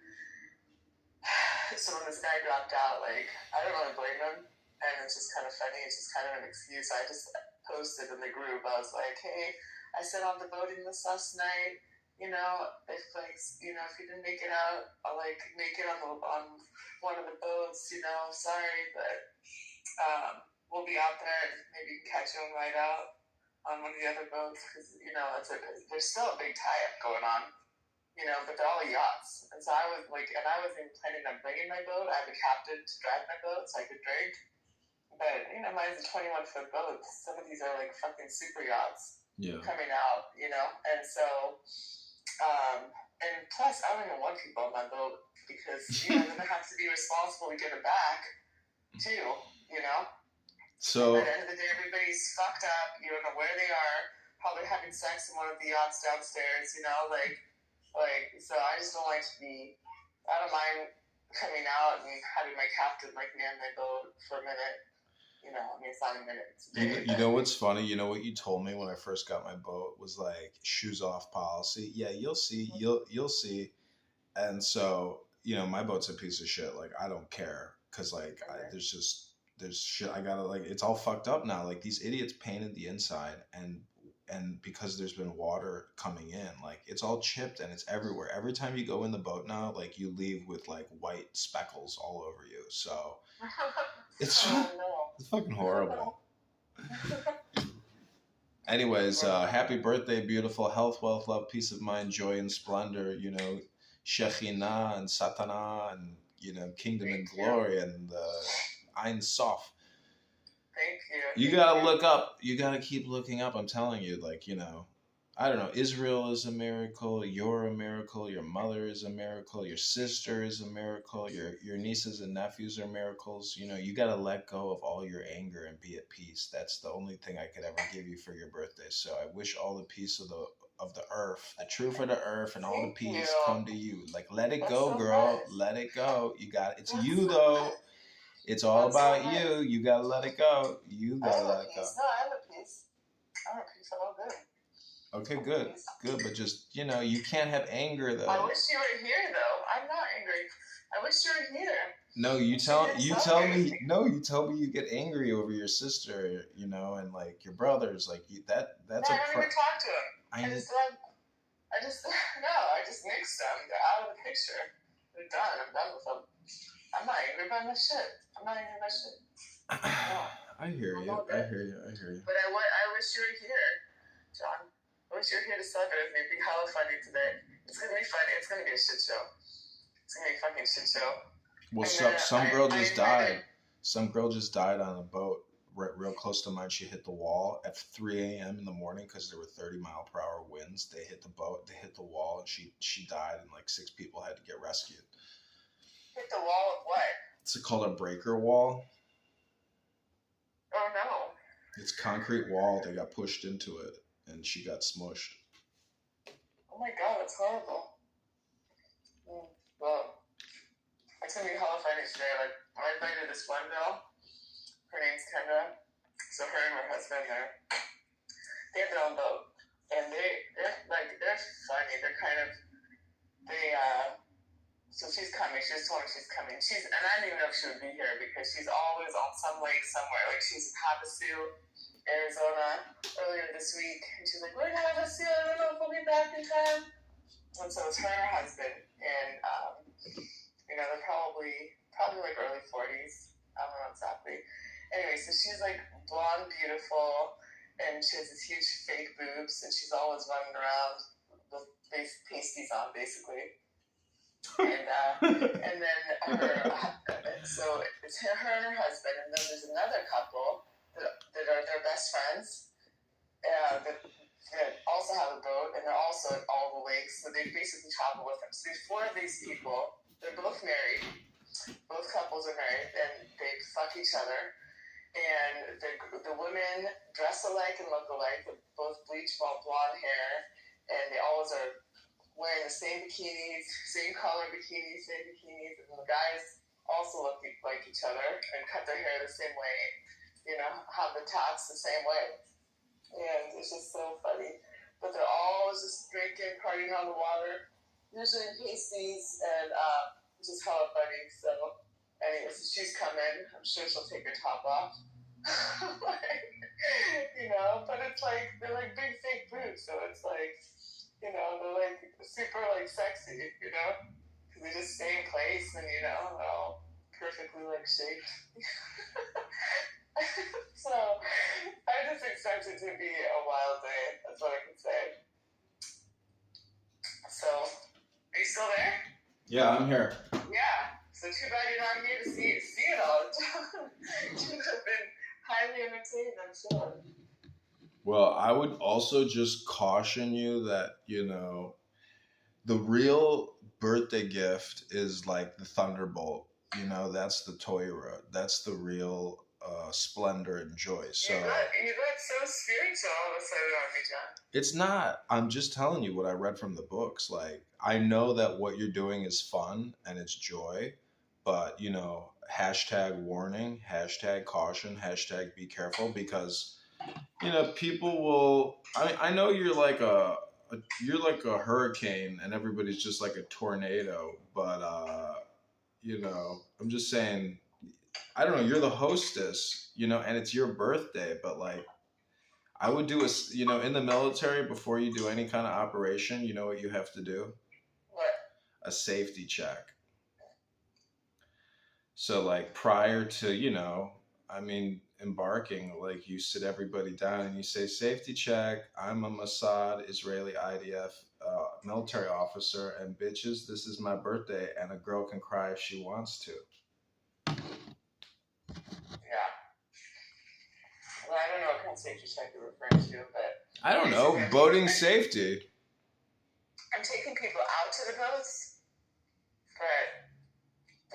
so when this guy dropped out, I don't really blame him. And it's just kind of funny. It's just kind of an excuse. I just posted in the group. I was like, "Hey, I said on the voting list last night, if if you didn't make it out, I'll make it on one of the boats. Sorry, but we'll be out there. And maybe you can catch you on ride out on one of the other boats, because there's still a big tie-up going on. But they're all yachts. And so I was and I wasn't even planning on bringing my boat. I have a captain to drive my boat so I could drink. But, mine's a 21-foot boat. Some of these are fucking super yachts coming out, And so, and plus, I don't even want people on my boat because, then I have to be responsible to get it back, too, So, at the end of the day, everybody's fucked up. You don't know where they are. Probably having sex in one of the yachts downstairs, so I just don't like to be, I don't mind coming out and having my captain, man my boat for a minute. It's not a minute. It's a day, you know what's funny? You know what you told me when I first got my boat was shoes off policy. Yeah, you'll see. You'll see. And so, my boat's a piece of shit. I don't care. Because, there's shit. I gotta, it's all fucked up now. These idiots painted the inside. And because there's been water coming in, it's all chipped and it's everywhere. Every time you go in the boat now, you leave with, white speckles all over you. So, it's fucking horrible. Anyways, happy birthday, beautiful health, wealth, love, peace of mind, joy, and splendor. Shekhinah and Satana and, kingdom and glory and Ein Sof. Thank you. You gotta look up. You gotta keep looking up. I'm telling you, I don't know, Israel is a miracle, you're a miracle, your mother is a miracle, your sister is a miracle, your nieces and nephews are miracles. You know, you got to let go of all your anger and be at peace. That's the only thing I could ever give you for your birthday. So I wish all the peace of the earth, the truth of the earth, and all the peace come to you. Like, let it go, girl. Let it go. You got it's you though. It's all about you. You gotta let it go. You gotta let it go. No, I have a piece. I have a piece. I'm all good. Okay, good, but just, you know, you can't have anger though. I wish you were here though. I'm not angry. I wish you were here. No, you tell me you get angry over your sister, you know, and like your brothers, like that's I don't even talk to him. I just nixed them. They're out of the picture. They're done. I'm done with them. I'm not angry about my shit. No. I hear you. But I wish you were here, John. I wish you were here to celebrate with me. It'd be hella funny today. It's gonna be funny. It's gonna be a shit show. It's gonna be a fucking shit show. Well, some girl just died. Some girl just died on a boat real close to mine. She hit the wall at 3 a.m. in the morning because there were 30-mile-per-hour winds. They hit the boat. They hit the wall, and she died, and like 6 people had to get rescued. Hit the wall of what? It's called a breaker wall. Oh no. It's concrete wall. They got pushed into it, and she got smushed. Oh my god, that's horrible. Well, it's gonna be hella funny today. Like, I invited this one girl. Her name's Kendra. So her and her husband, they have their own boat, and they're funny. They're kind of So she's coming. She just told me she's coming. And I didn't even know if she would be here because she's always on some lake somewhere. Like, she's in Havasu, Arizona, earlier this week. And she's like, we're in Havasu. I don't know if we'll be back in time. And so it's her and her husband. And, they're probably like early 40s. I don't know exactly. Anyway, so she's like blonde, beautiful, and she has this huge fake boobs, and she's always running around with pasties on, basically. And then so it's her and her husband, and then there's another couple that are their best friends that also have a boat, and they're also at all the lakes, so they basically travel with them. So there's 4 of these people. They're both married. Both couples are married, and they fuck each other. And the women dress alike and look alike. They both bleach blonde hair, and they always are wearing the same bikinis, same color bikinis, same bikinis. And the guys also look like each other and cut their hair the same way, have the tats the same way. And it's just so funny. But they're always just drinking, partying on the water, usually in pasties, and just hella funny. So anyway, so she's coming. I'm sure she'll take her top off. But it's like, they're like big fake boobs, so it's like, they're like super like sexy, because they just stay in place, and they're all perfectly like shaped. So I just expect it to be a wild day. That's what I can say. So, are you still there? Yeah, I'm here. Yeah. So too bad you're not here to see it all. You would have been highly entertained, I'm sure. Well, I would also just caution you that, the real birthday gift is like the Thunderbolt. That's the Toyota. That's the real splendor and joy. So you got so spiritual all of a sudden on me, John. It's not. I'm just telling you what I read from the books. Like, I know that what you're doing is fun and it's joy, but, hashtag warning, hashtag caution, hashtag be careful, because, people will, I know you're like a hurricane and everybody's just like a tornado, but, I'm just saying, I don't know, you're the hostess, and it's your birthday, but like, I would do in the military, before you do any kind of operation, you know what you have to do? What? A safety check. So like prior to, embarking, like you sit everybody down and you say, safety check, I'm a Mossad Israeli IDF military officer, and bitches, this is my birthday, and a girl can cry if she wants to. Yeah. Well, I don't know what kind of safety check you're referring to, but I don't know. Boating safety. I'm taking people out to the boats, but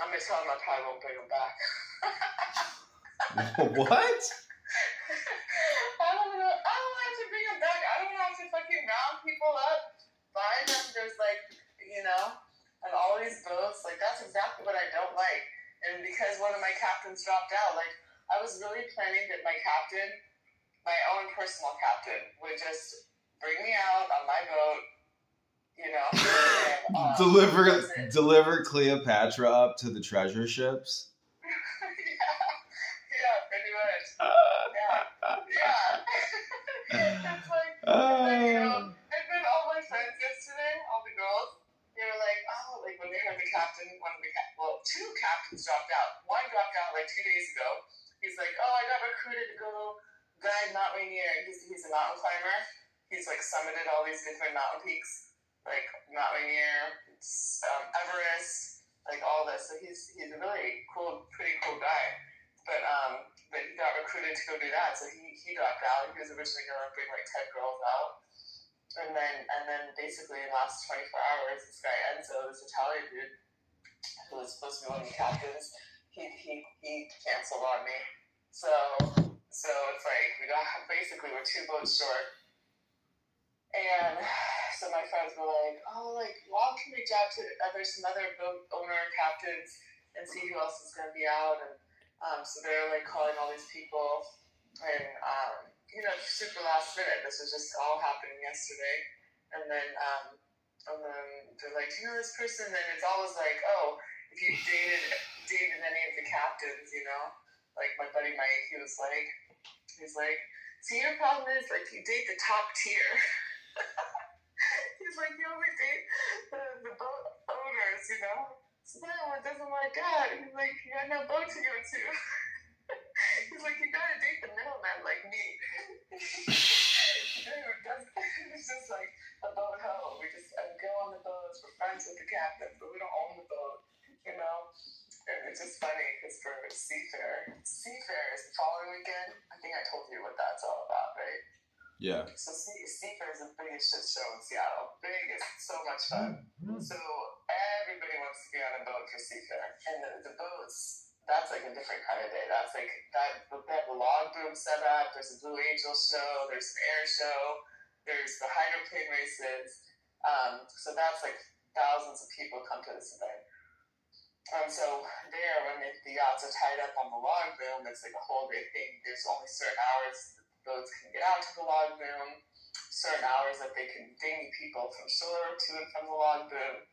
I'm gonna tell them I probably won't bring them back. What? I don't have to bring them back. I don't have to fucking round people up, find them. There's like, and all these boats. Like, that's exactly what I don't like. And because one of my captains dropped out, like, I was really planning that my captain, my own personal captain, would just bring me out on my boat, and, Deliver Cleopatra up to the treasure ships. Yeah, pretty much. It's like, and then all my friends yesterday, all the girls, they were like, oh, like when they heard the captain, two captains dropped out. One dropped out like 2 days ago. He's like, oh, I got recruited to go guide Mount Rainier. He's a mountain climber. He's like summited all these different mountain peaks, like Mount Rainier, Everest, like all this. So he's a really cool, pretty cool guy. But he got recruited to go do that. So he dropped out. He was originally going to bring like 10 girls out. And then basically in the last 24 hours, this guy Enzo, this Italian dude, who was supposed to be one of the captains, he canceled on me. So it's like we're 2 boats short. And so my friends were like, oh, like, well, can we reach out to some other boat owner captains and see who else is going to be out. And so they're like calling all these people and super last minute. This was just all happening yesterday. And then they're like, do you know this person? And it's always like, oh, if you dated any of the captains, like my buddy Mike, he's like, see, your problem is like you date the top tier. He's like, you only date the boat owners, So no, it doesn't work out. He's like, you got no boat to go to. He's like, you gotta date the middleman like me. It's just like a boat hoe. We just go on the boats. We're friends with the captain, but we don't own the boat, And it's just funny because for Seafair is the following weekend. I think I told you what that's all about, right? Yeah. So Seafair is the biggest shit show in Seattle. Biggest, so much fun. So everybody wants to be on a boat for Seafair, and the boats. That's like a different kind of day. That's like that. They have a log boom set up. There's a Blue Angel show. There's an air show. There's the hydroplane races. So that's like thousands of people come to this event. So there, when the yachts are tied up on the log boom, it's like a whole day thing. There's only certain hours the boats can get out to the log boom. Certain hours that they can dinghy people from shore to and from the log boom.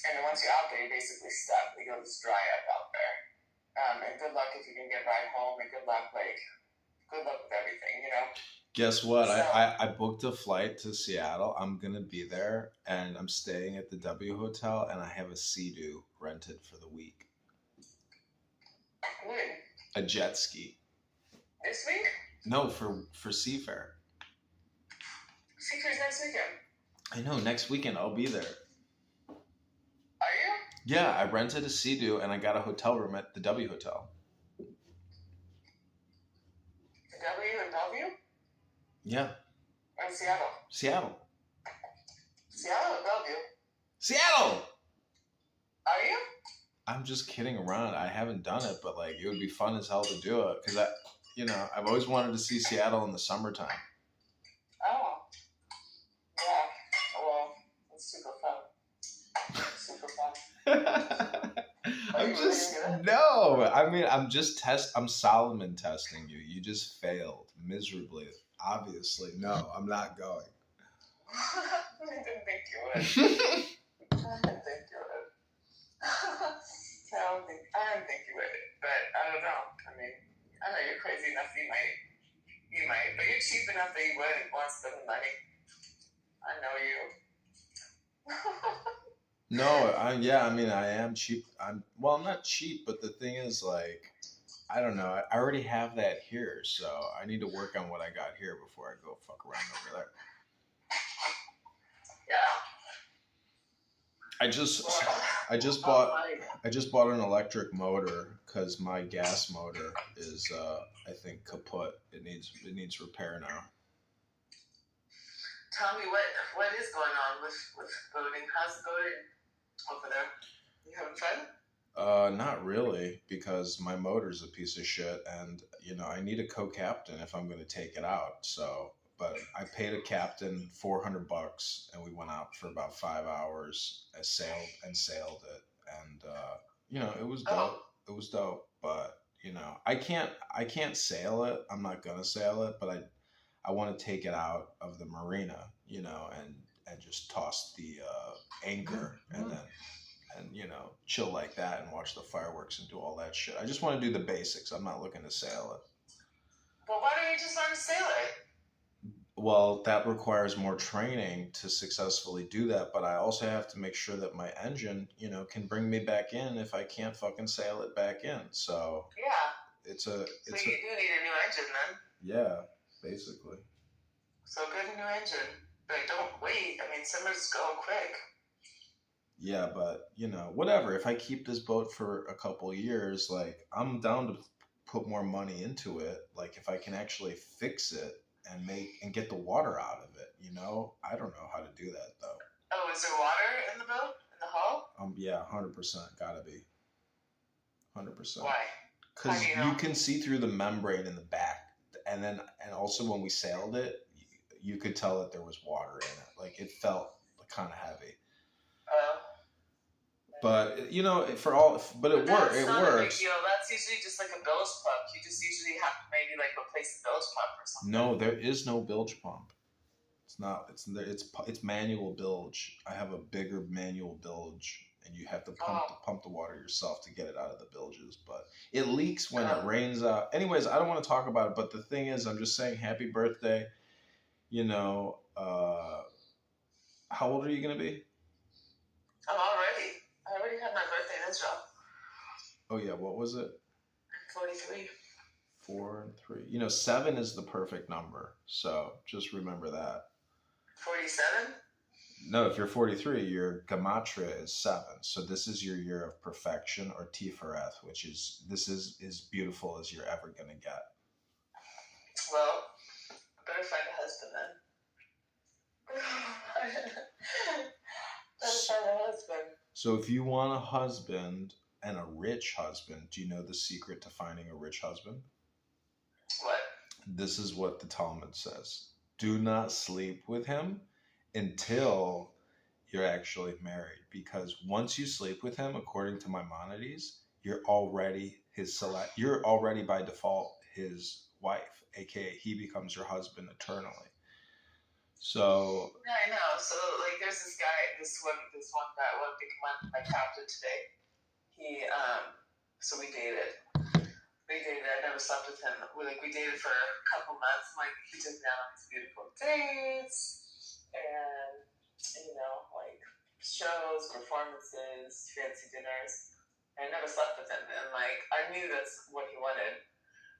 And once you're out there, you're basically stuck. You go just dry up out there. And good luck if you can get right home, and good luck with everything, Guess what? So, I booked a flight to Seattle. I'm gonna be there, and I'm staying at the W Hotel, and I have a Sea-Doo rented for the week. when? A jet ski. This week? No, for Seafair. Seafair's next weekend. I know. Next weekend I'll be there. Are you? Yeah, I rented a Sea-Doo, and I got a hotel room at the W Hotel. The W and W? Yeah. Or in Seattle? Seattle. Seattle or W? Seattle! Are you? I'm just kidding around. I haven't done it, but like it would be fun as hell to do it because I've always wanted to see Seattle in the summertime. Oh. Yeah. Well, it's super fun. Super fun. I'm Solomon testing you. You just failed miserably. Obviously, no, I'm not going. I didn't think you would. I don't think you would, but I don't know. I mean, I know you're crazy enough. You might, but you're cheap enough that you wouldn't want to spend the money. I know you. No, I am cheap. I'm not cheap, but the thing is, like, I don't know. I already have that here, so I need to work on what I got here before I go fuck around over there. Yeah. I just bought an electric motor because my gas motor is I think kaput. It needs repair now. tell me what is going on with boating. How's it going over there? You having fun? Not really, because my motor's a piece of shit, and I need a co-captain if I'm going to take it out. So, but I paid a captain $400, and we went out for about 5 hours. I sailed it, and it was dope. It was dope, but I can't sail it. I'm not gonna sail it, but I want to take it out of the marina, and just toss the anchor and chill like that and watch the fireworks and do all that shit. I just want to do the basics. I'm not looking to sail it. Well, why don't you just learn to sail it? Well, that requires more training to successfully do that, but I also have to make sure that my engine, can bring me back in if I can't fucking sail it back in. So yeah, so you do need a new engine then. Yeah, basically. So get a new engine, but don't wait. I mean, summer's going quick. Yeah, but whatever. If I keep this boat for a couple years, like I'm down to put more money into it. Like if I can actually fix it and get the water out of it, I don't know how to do that though. Oh, is there water in the boat? In the hull? Yeah, 100%. Gotta be. 100%. Why? Because you can see through the membrane in the back, and also when we sailed it, you could tell that there was water in it. Like it felt kind of heavy. But but it worked. It That's not a big works. deal. That's usually just like a bilge pump. You just usually have to maybe like replace the bilge pump or something. No, there is no bilge pump. It's not. It's manual bilge. I have a bigger manual bilge, and you have to pump the water yourself to get it out of the bilges. But it leaks when it rains out. Anyways, I don't want to talk about it. But the thing is, I'm just saying, happy birthday. How old are you gonna be? I already had my birthday in Israel. Oh yeah, what was it? 43. 4 and 3. 7 is the perfect number. So just remember that. 47? No, if you're 43, your gematria is 7. So this is your year of perfection, or Tifereth, which is as beautiful as you're ever gonna get. Well, I better find a husband then. Better find a husband. So if you want a husband, and a rich husband, do you know the secret to finding a rich husband? What? This is what the Talmud says. Do not sleep with him until you're actually married. Because once you sleep with him, according to Maimonides, you're already by default his wife, aka he becomes your husband eternally. So yeah, I know. So like there's this guy, this one guy, one big one, my captain today. So we dated. I never slept with him. We dated for a couple months. He took me out on these beautiful dates, and shows, performances, fancy dinners. I never slept with him, and I knew that's what he wanted,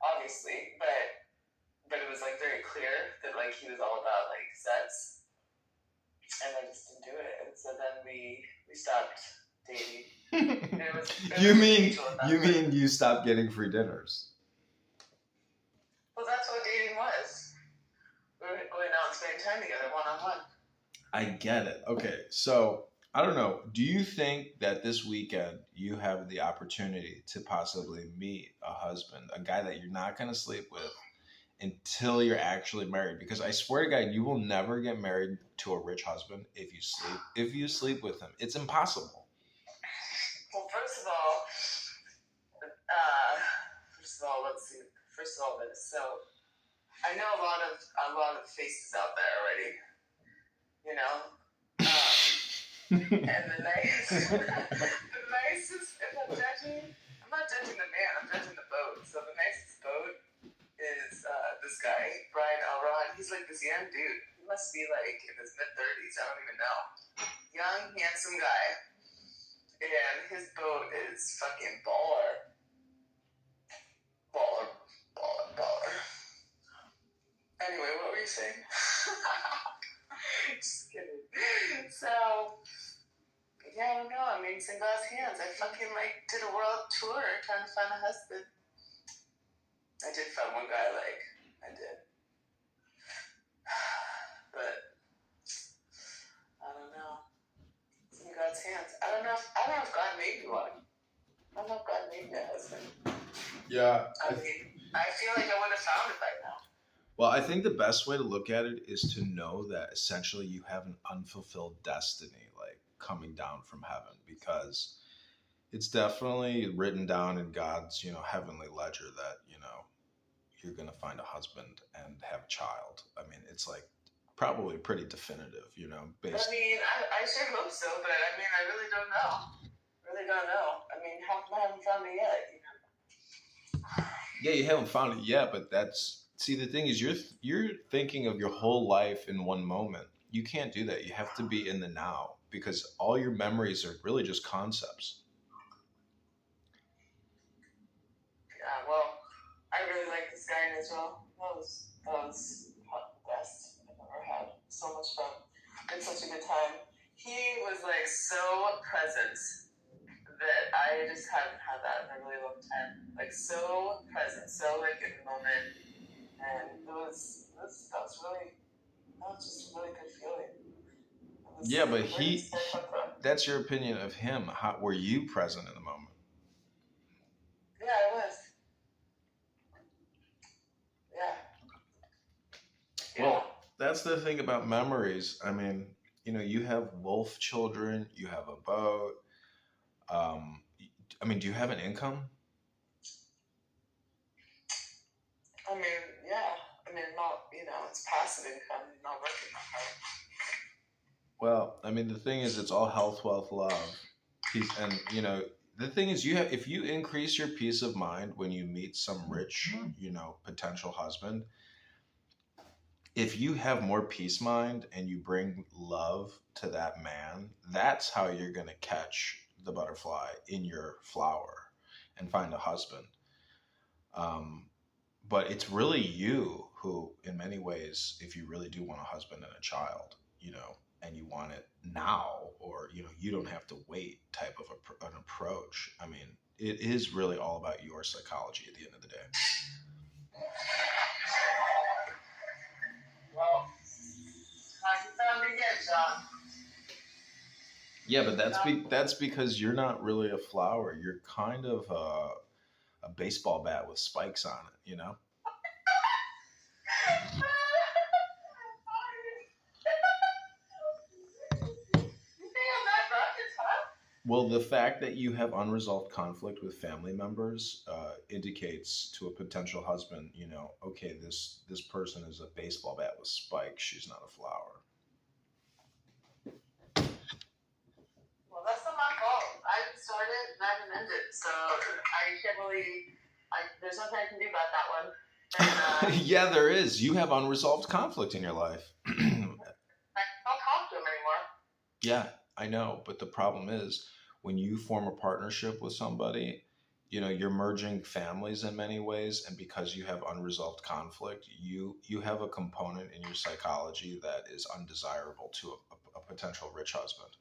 obviously, but it was very clear that he was all about sex, and I just didn't do it. And so then we stopped dating. You mean you stopped getting free dinners? Well, that's what dating was. We were going out and spending time together, one-on-one. I get it. Okay, so I don't know. Do you think that this weekend you have the opportunity to possibly meet a husband, a guy that you're not going to sleep with until you're actually married? Because I swear to God, you will never get married to a rich husband if you sleep with him. It's impossible. Well, first of all, let's see. So I know a lot of faces out there already. And the nicest. I'm not judging the man. I'm judging the boat. So the nicest boat is this guy, Brian Elrod. He's this young dude. He must be in his mid-30s. I don't even know. Young, handsome guy. And his boat is fucking baller. Baller. Anyway, what were you saying? Just kidding. So, yeah, I don't know. I mean, it's in God's hands. I fucking did a world tour trying to find a husband. I did find one guy I did. But God's hands. I don't know if God made me one. I don't know if God made me a husband. Yeah. I mean, I feel like I would have found it by now. Well, I think the best way to look at it is to know that essentially you have an unfulfilled destiny, like coming down from heaven, because it's definitely written down in God's, heavenly ledger that, you're going to find a husband and have a child. I mean, it's like probably pretty definitive, based. I mean, I sure hope so, but I mean, I really don't know. Really don't know. I mean, I haven't found it yet. Yeah, you haven't found it yet, but see, the thing is, you're thinking of your whole life in one moment. You can't do that. You have to be in the now, because all your memories are really just concepts. Yeah, well, I really like this guy in Israel. That was the best I've ever had. So much fun. Had such a good time. He was like so present that I just haven't had that in a really long time. Like so present, so like in the moment, and that was just a really good feeling. Yeah, but that's your opinion of him. How were you present in the moment? Yeah, I was. Yeah. Well, that's the thing about memories. I mean, you have wolf children, you have a boat. I mean, do you have an income? I mean, yeah. I mean, not, it's passive income, not working that hard. Well, I mean, the thing is, it's all health, wealth, love. And, the thing is, if you increase your peace of mind when you meet some rich, potential husband, if you have more peace mind and you bring love to that man, that's how you're going to catch the butterfly in your flower and find a husband. But it's really you who, in many ways, if you really do want a husband and a child, and you want it now, or, you don't have to wait type of an approach. I mean, it is really all about your psychology at the end of the day. Well, you found me again, John. Yeah, but that's because you're not really a flower. You're kind of a baseball bat with spikes on it, You think I'm that rocket, huh? Well, the fact that you have unresolved conflict with family members indicates to a potential husband, okay, this person is a baseball bat with spikes. She's not a flower. Well, that's not my fault. I didn't start it and I didn't end it, so I can't really. There's nothing I can do about that one. And, Yeah, there is. You have unresolved conflict in your life. I don't talk to him anymore. Yeah, I know. But the problem is when you form a partnership with somebody, you're merging families in many ways. And because you have unresolved conflict, you have a component in your psychology that is undesirable to a potential rich husband.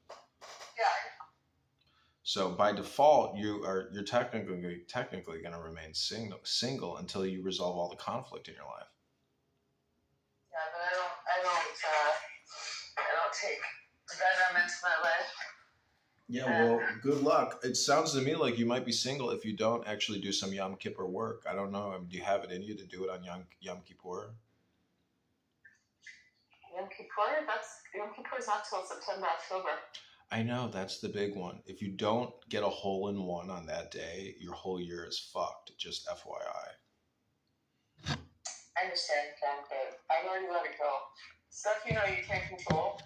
Yeah. So by default, you're technically going to remain single until you resolve all the conflict in your life. Yeah, but I don't take venom into my life. Yeah, well, good luck. It sounds to me like you might be single if you don't actually do some Yom Kippur work. I don't know. I mean, do you have it in you to do it on Yom Kippur? Yom Kippur is not till September, October. I know, that's the big one. If you don't get a hole in one on that day, your whole year is fucked. Just FYI. I understand, John, but I've already let it go. Stuff you can't control.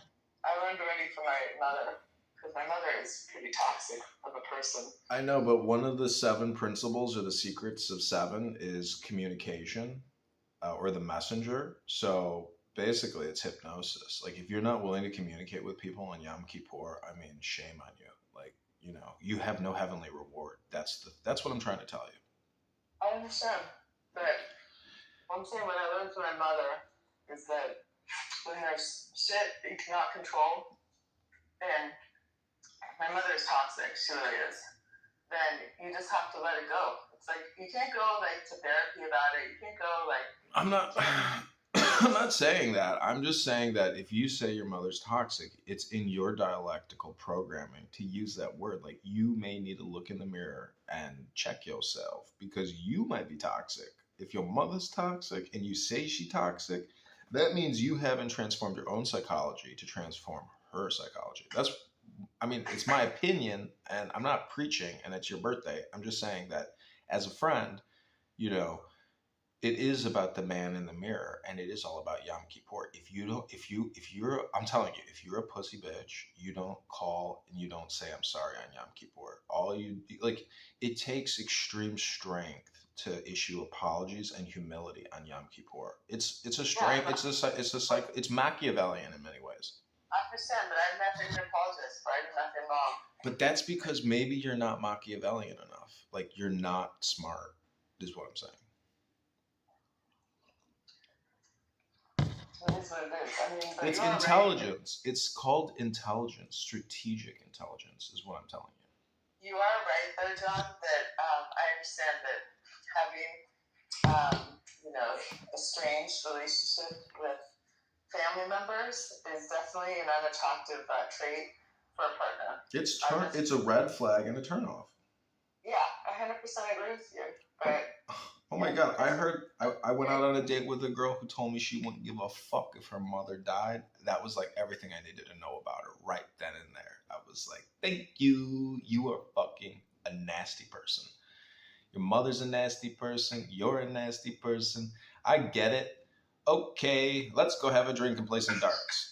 I learned already from my mother, because my mother is pretty toxic of a person. I know, but one of the 7 principles or the secrets of 7 is communication, or the messenger. So basically, it's hypnosis. Like, if you're not willing to communicate with people on Yom Kippur, I mean, shame on you. Like, you have no heavenly reward. That's what I'm trying to tell you. I understand, but one thing what I learned from my mother is that when there's shit that you cannot control, and my mother is toxic, she really is, then you just have to let it go. It's like, you can't go, to therapy about it. You can't go, I'm not... I'm not saying that. I'm just saying that if you say your mother's toxic, it's in your dialectical programming to use that word. Like, you may need to look in the mirror and check yourself because you might be toxic. If your mother's toxic and you say she's toxic, that means you haven't transformed your own psychology to transform her psychology. It's my opinion, and I'm not preaching, and it's your birthday. I'm just saying that as a friend, it is about the man in the mirror, and it is all about Yom Kippur. I'm telling you, if you're a pussy bitch, you don't call and you don't say I'm sorry on Yom Kippur. It takes extreme strength to issue apologies and humility on Yom Kippur. It's a strength. It's Machiavellian in many ways. I understand, but I have nothing to apologize for. I did nothing wrong. But that's because maybe you're not Machiavellian enough. Like, you're not smart, is what I'm saying. It is what it is. It's intelligence. Right. It's called intelligence. Strategic intelligence is what I'm telling you. You are right, though, John, that I understand that having, a strange relationship with family members is definitely an unattractive trait for a partner. It's a red flag and a turnoff. Yeah, 100% agree with you. But oh my God, I went out on a date with a girl who told me she wouldn't give a fuck if her mother died. That was like everything I needed to know about her right then and there. I was like, thank you. You are fucking a nasty person. Your mother's a nasty person. You're a nasty person. I get it. Okay, let's go have a drink and play some darts.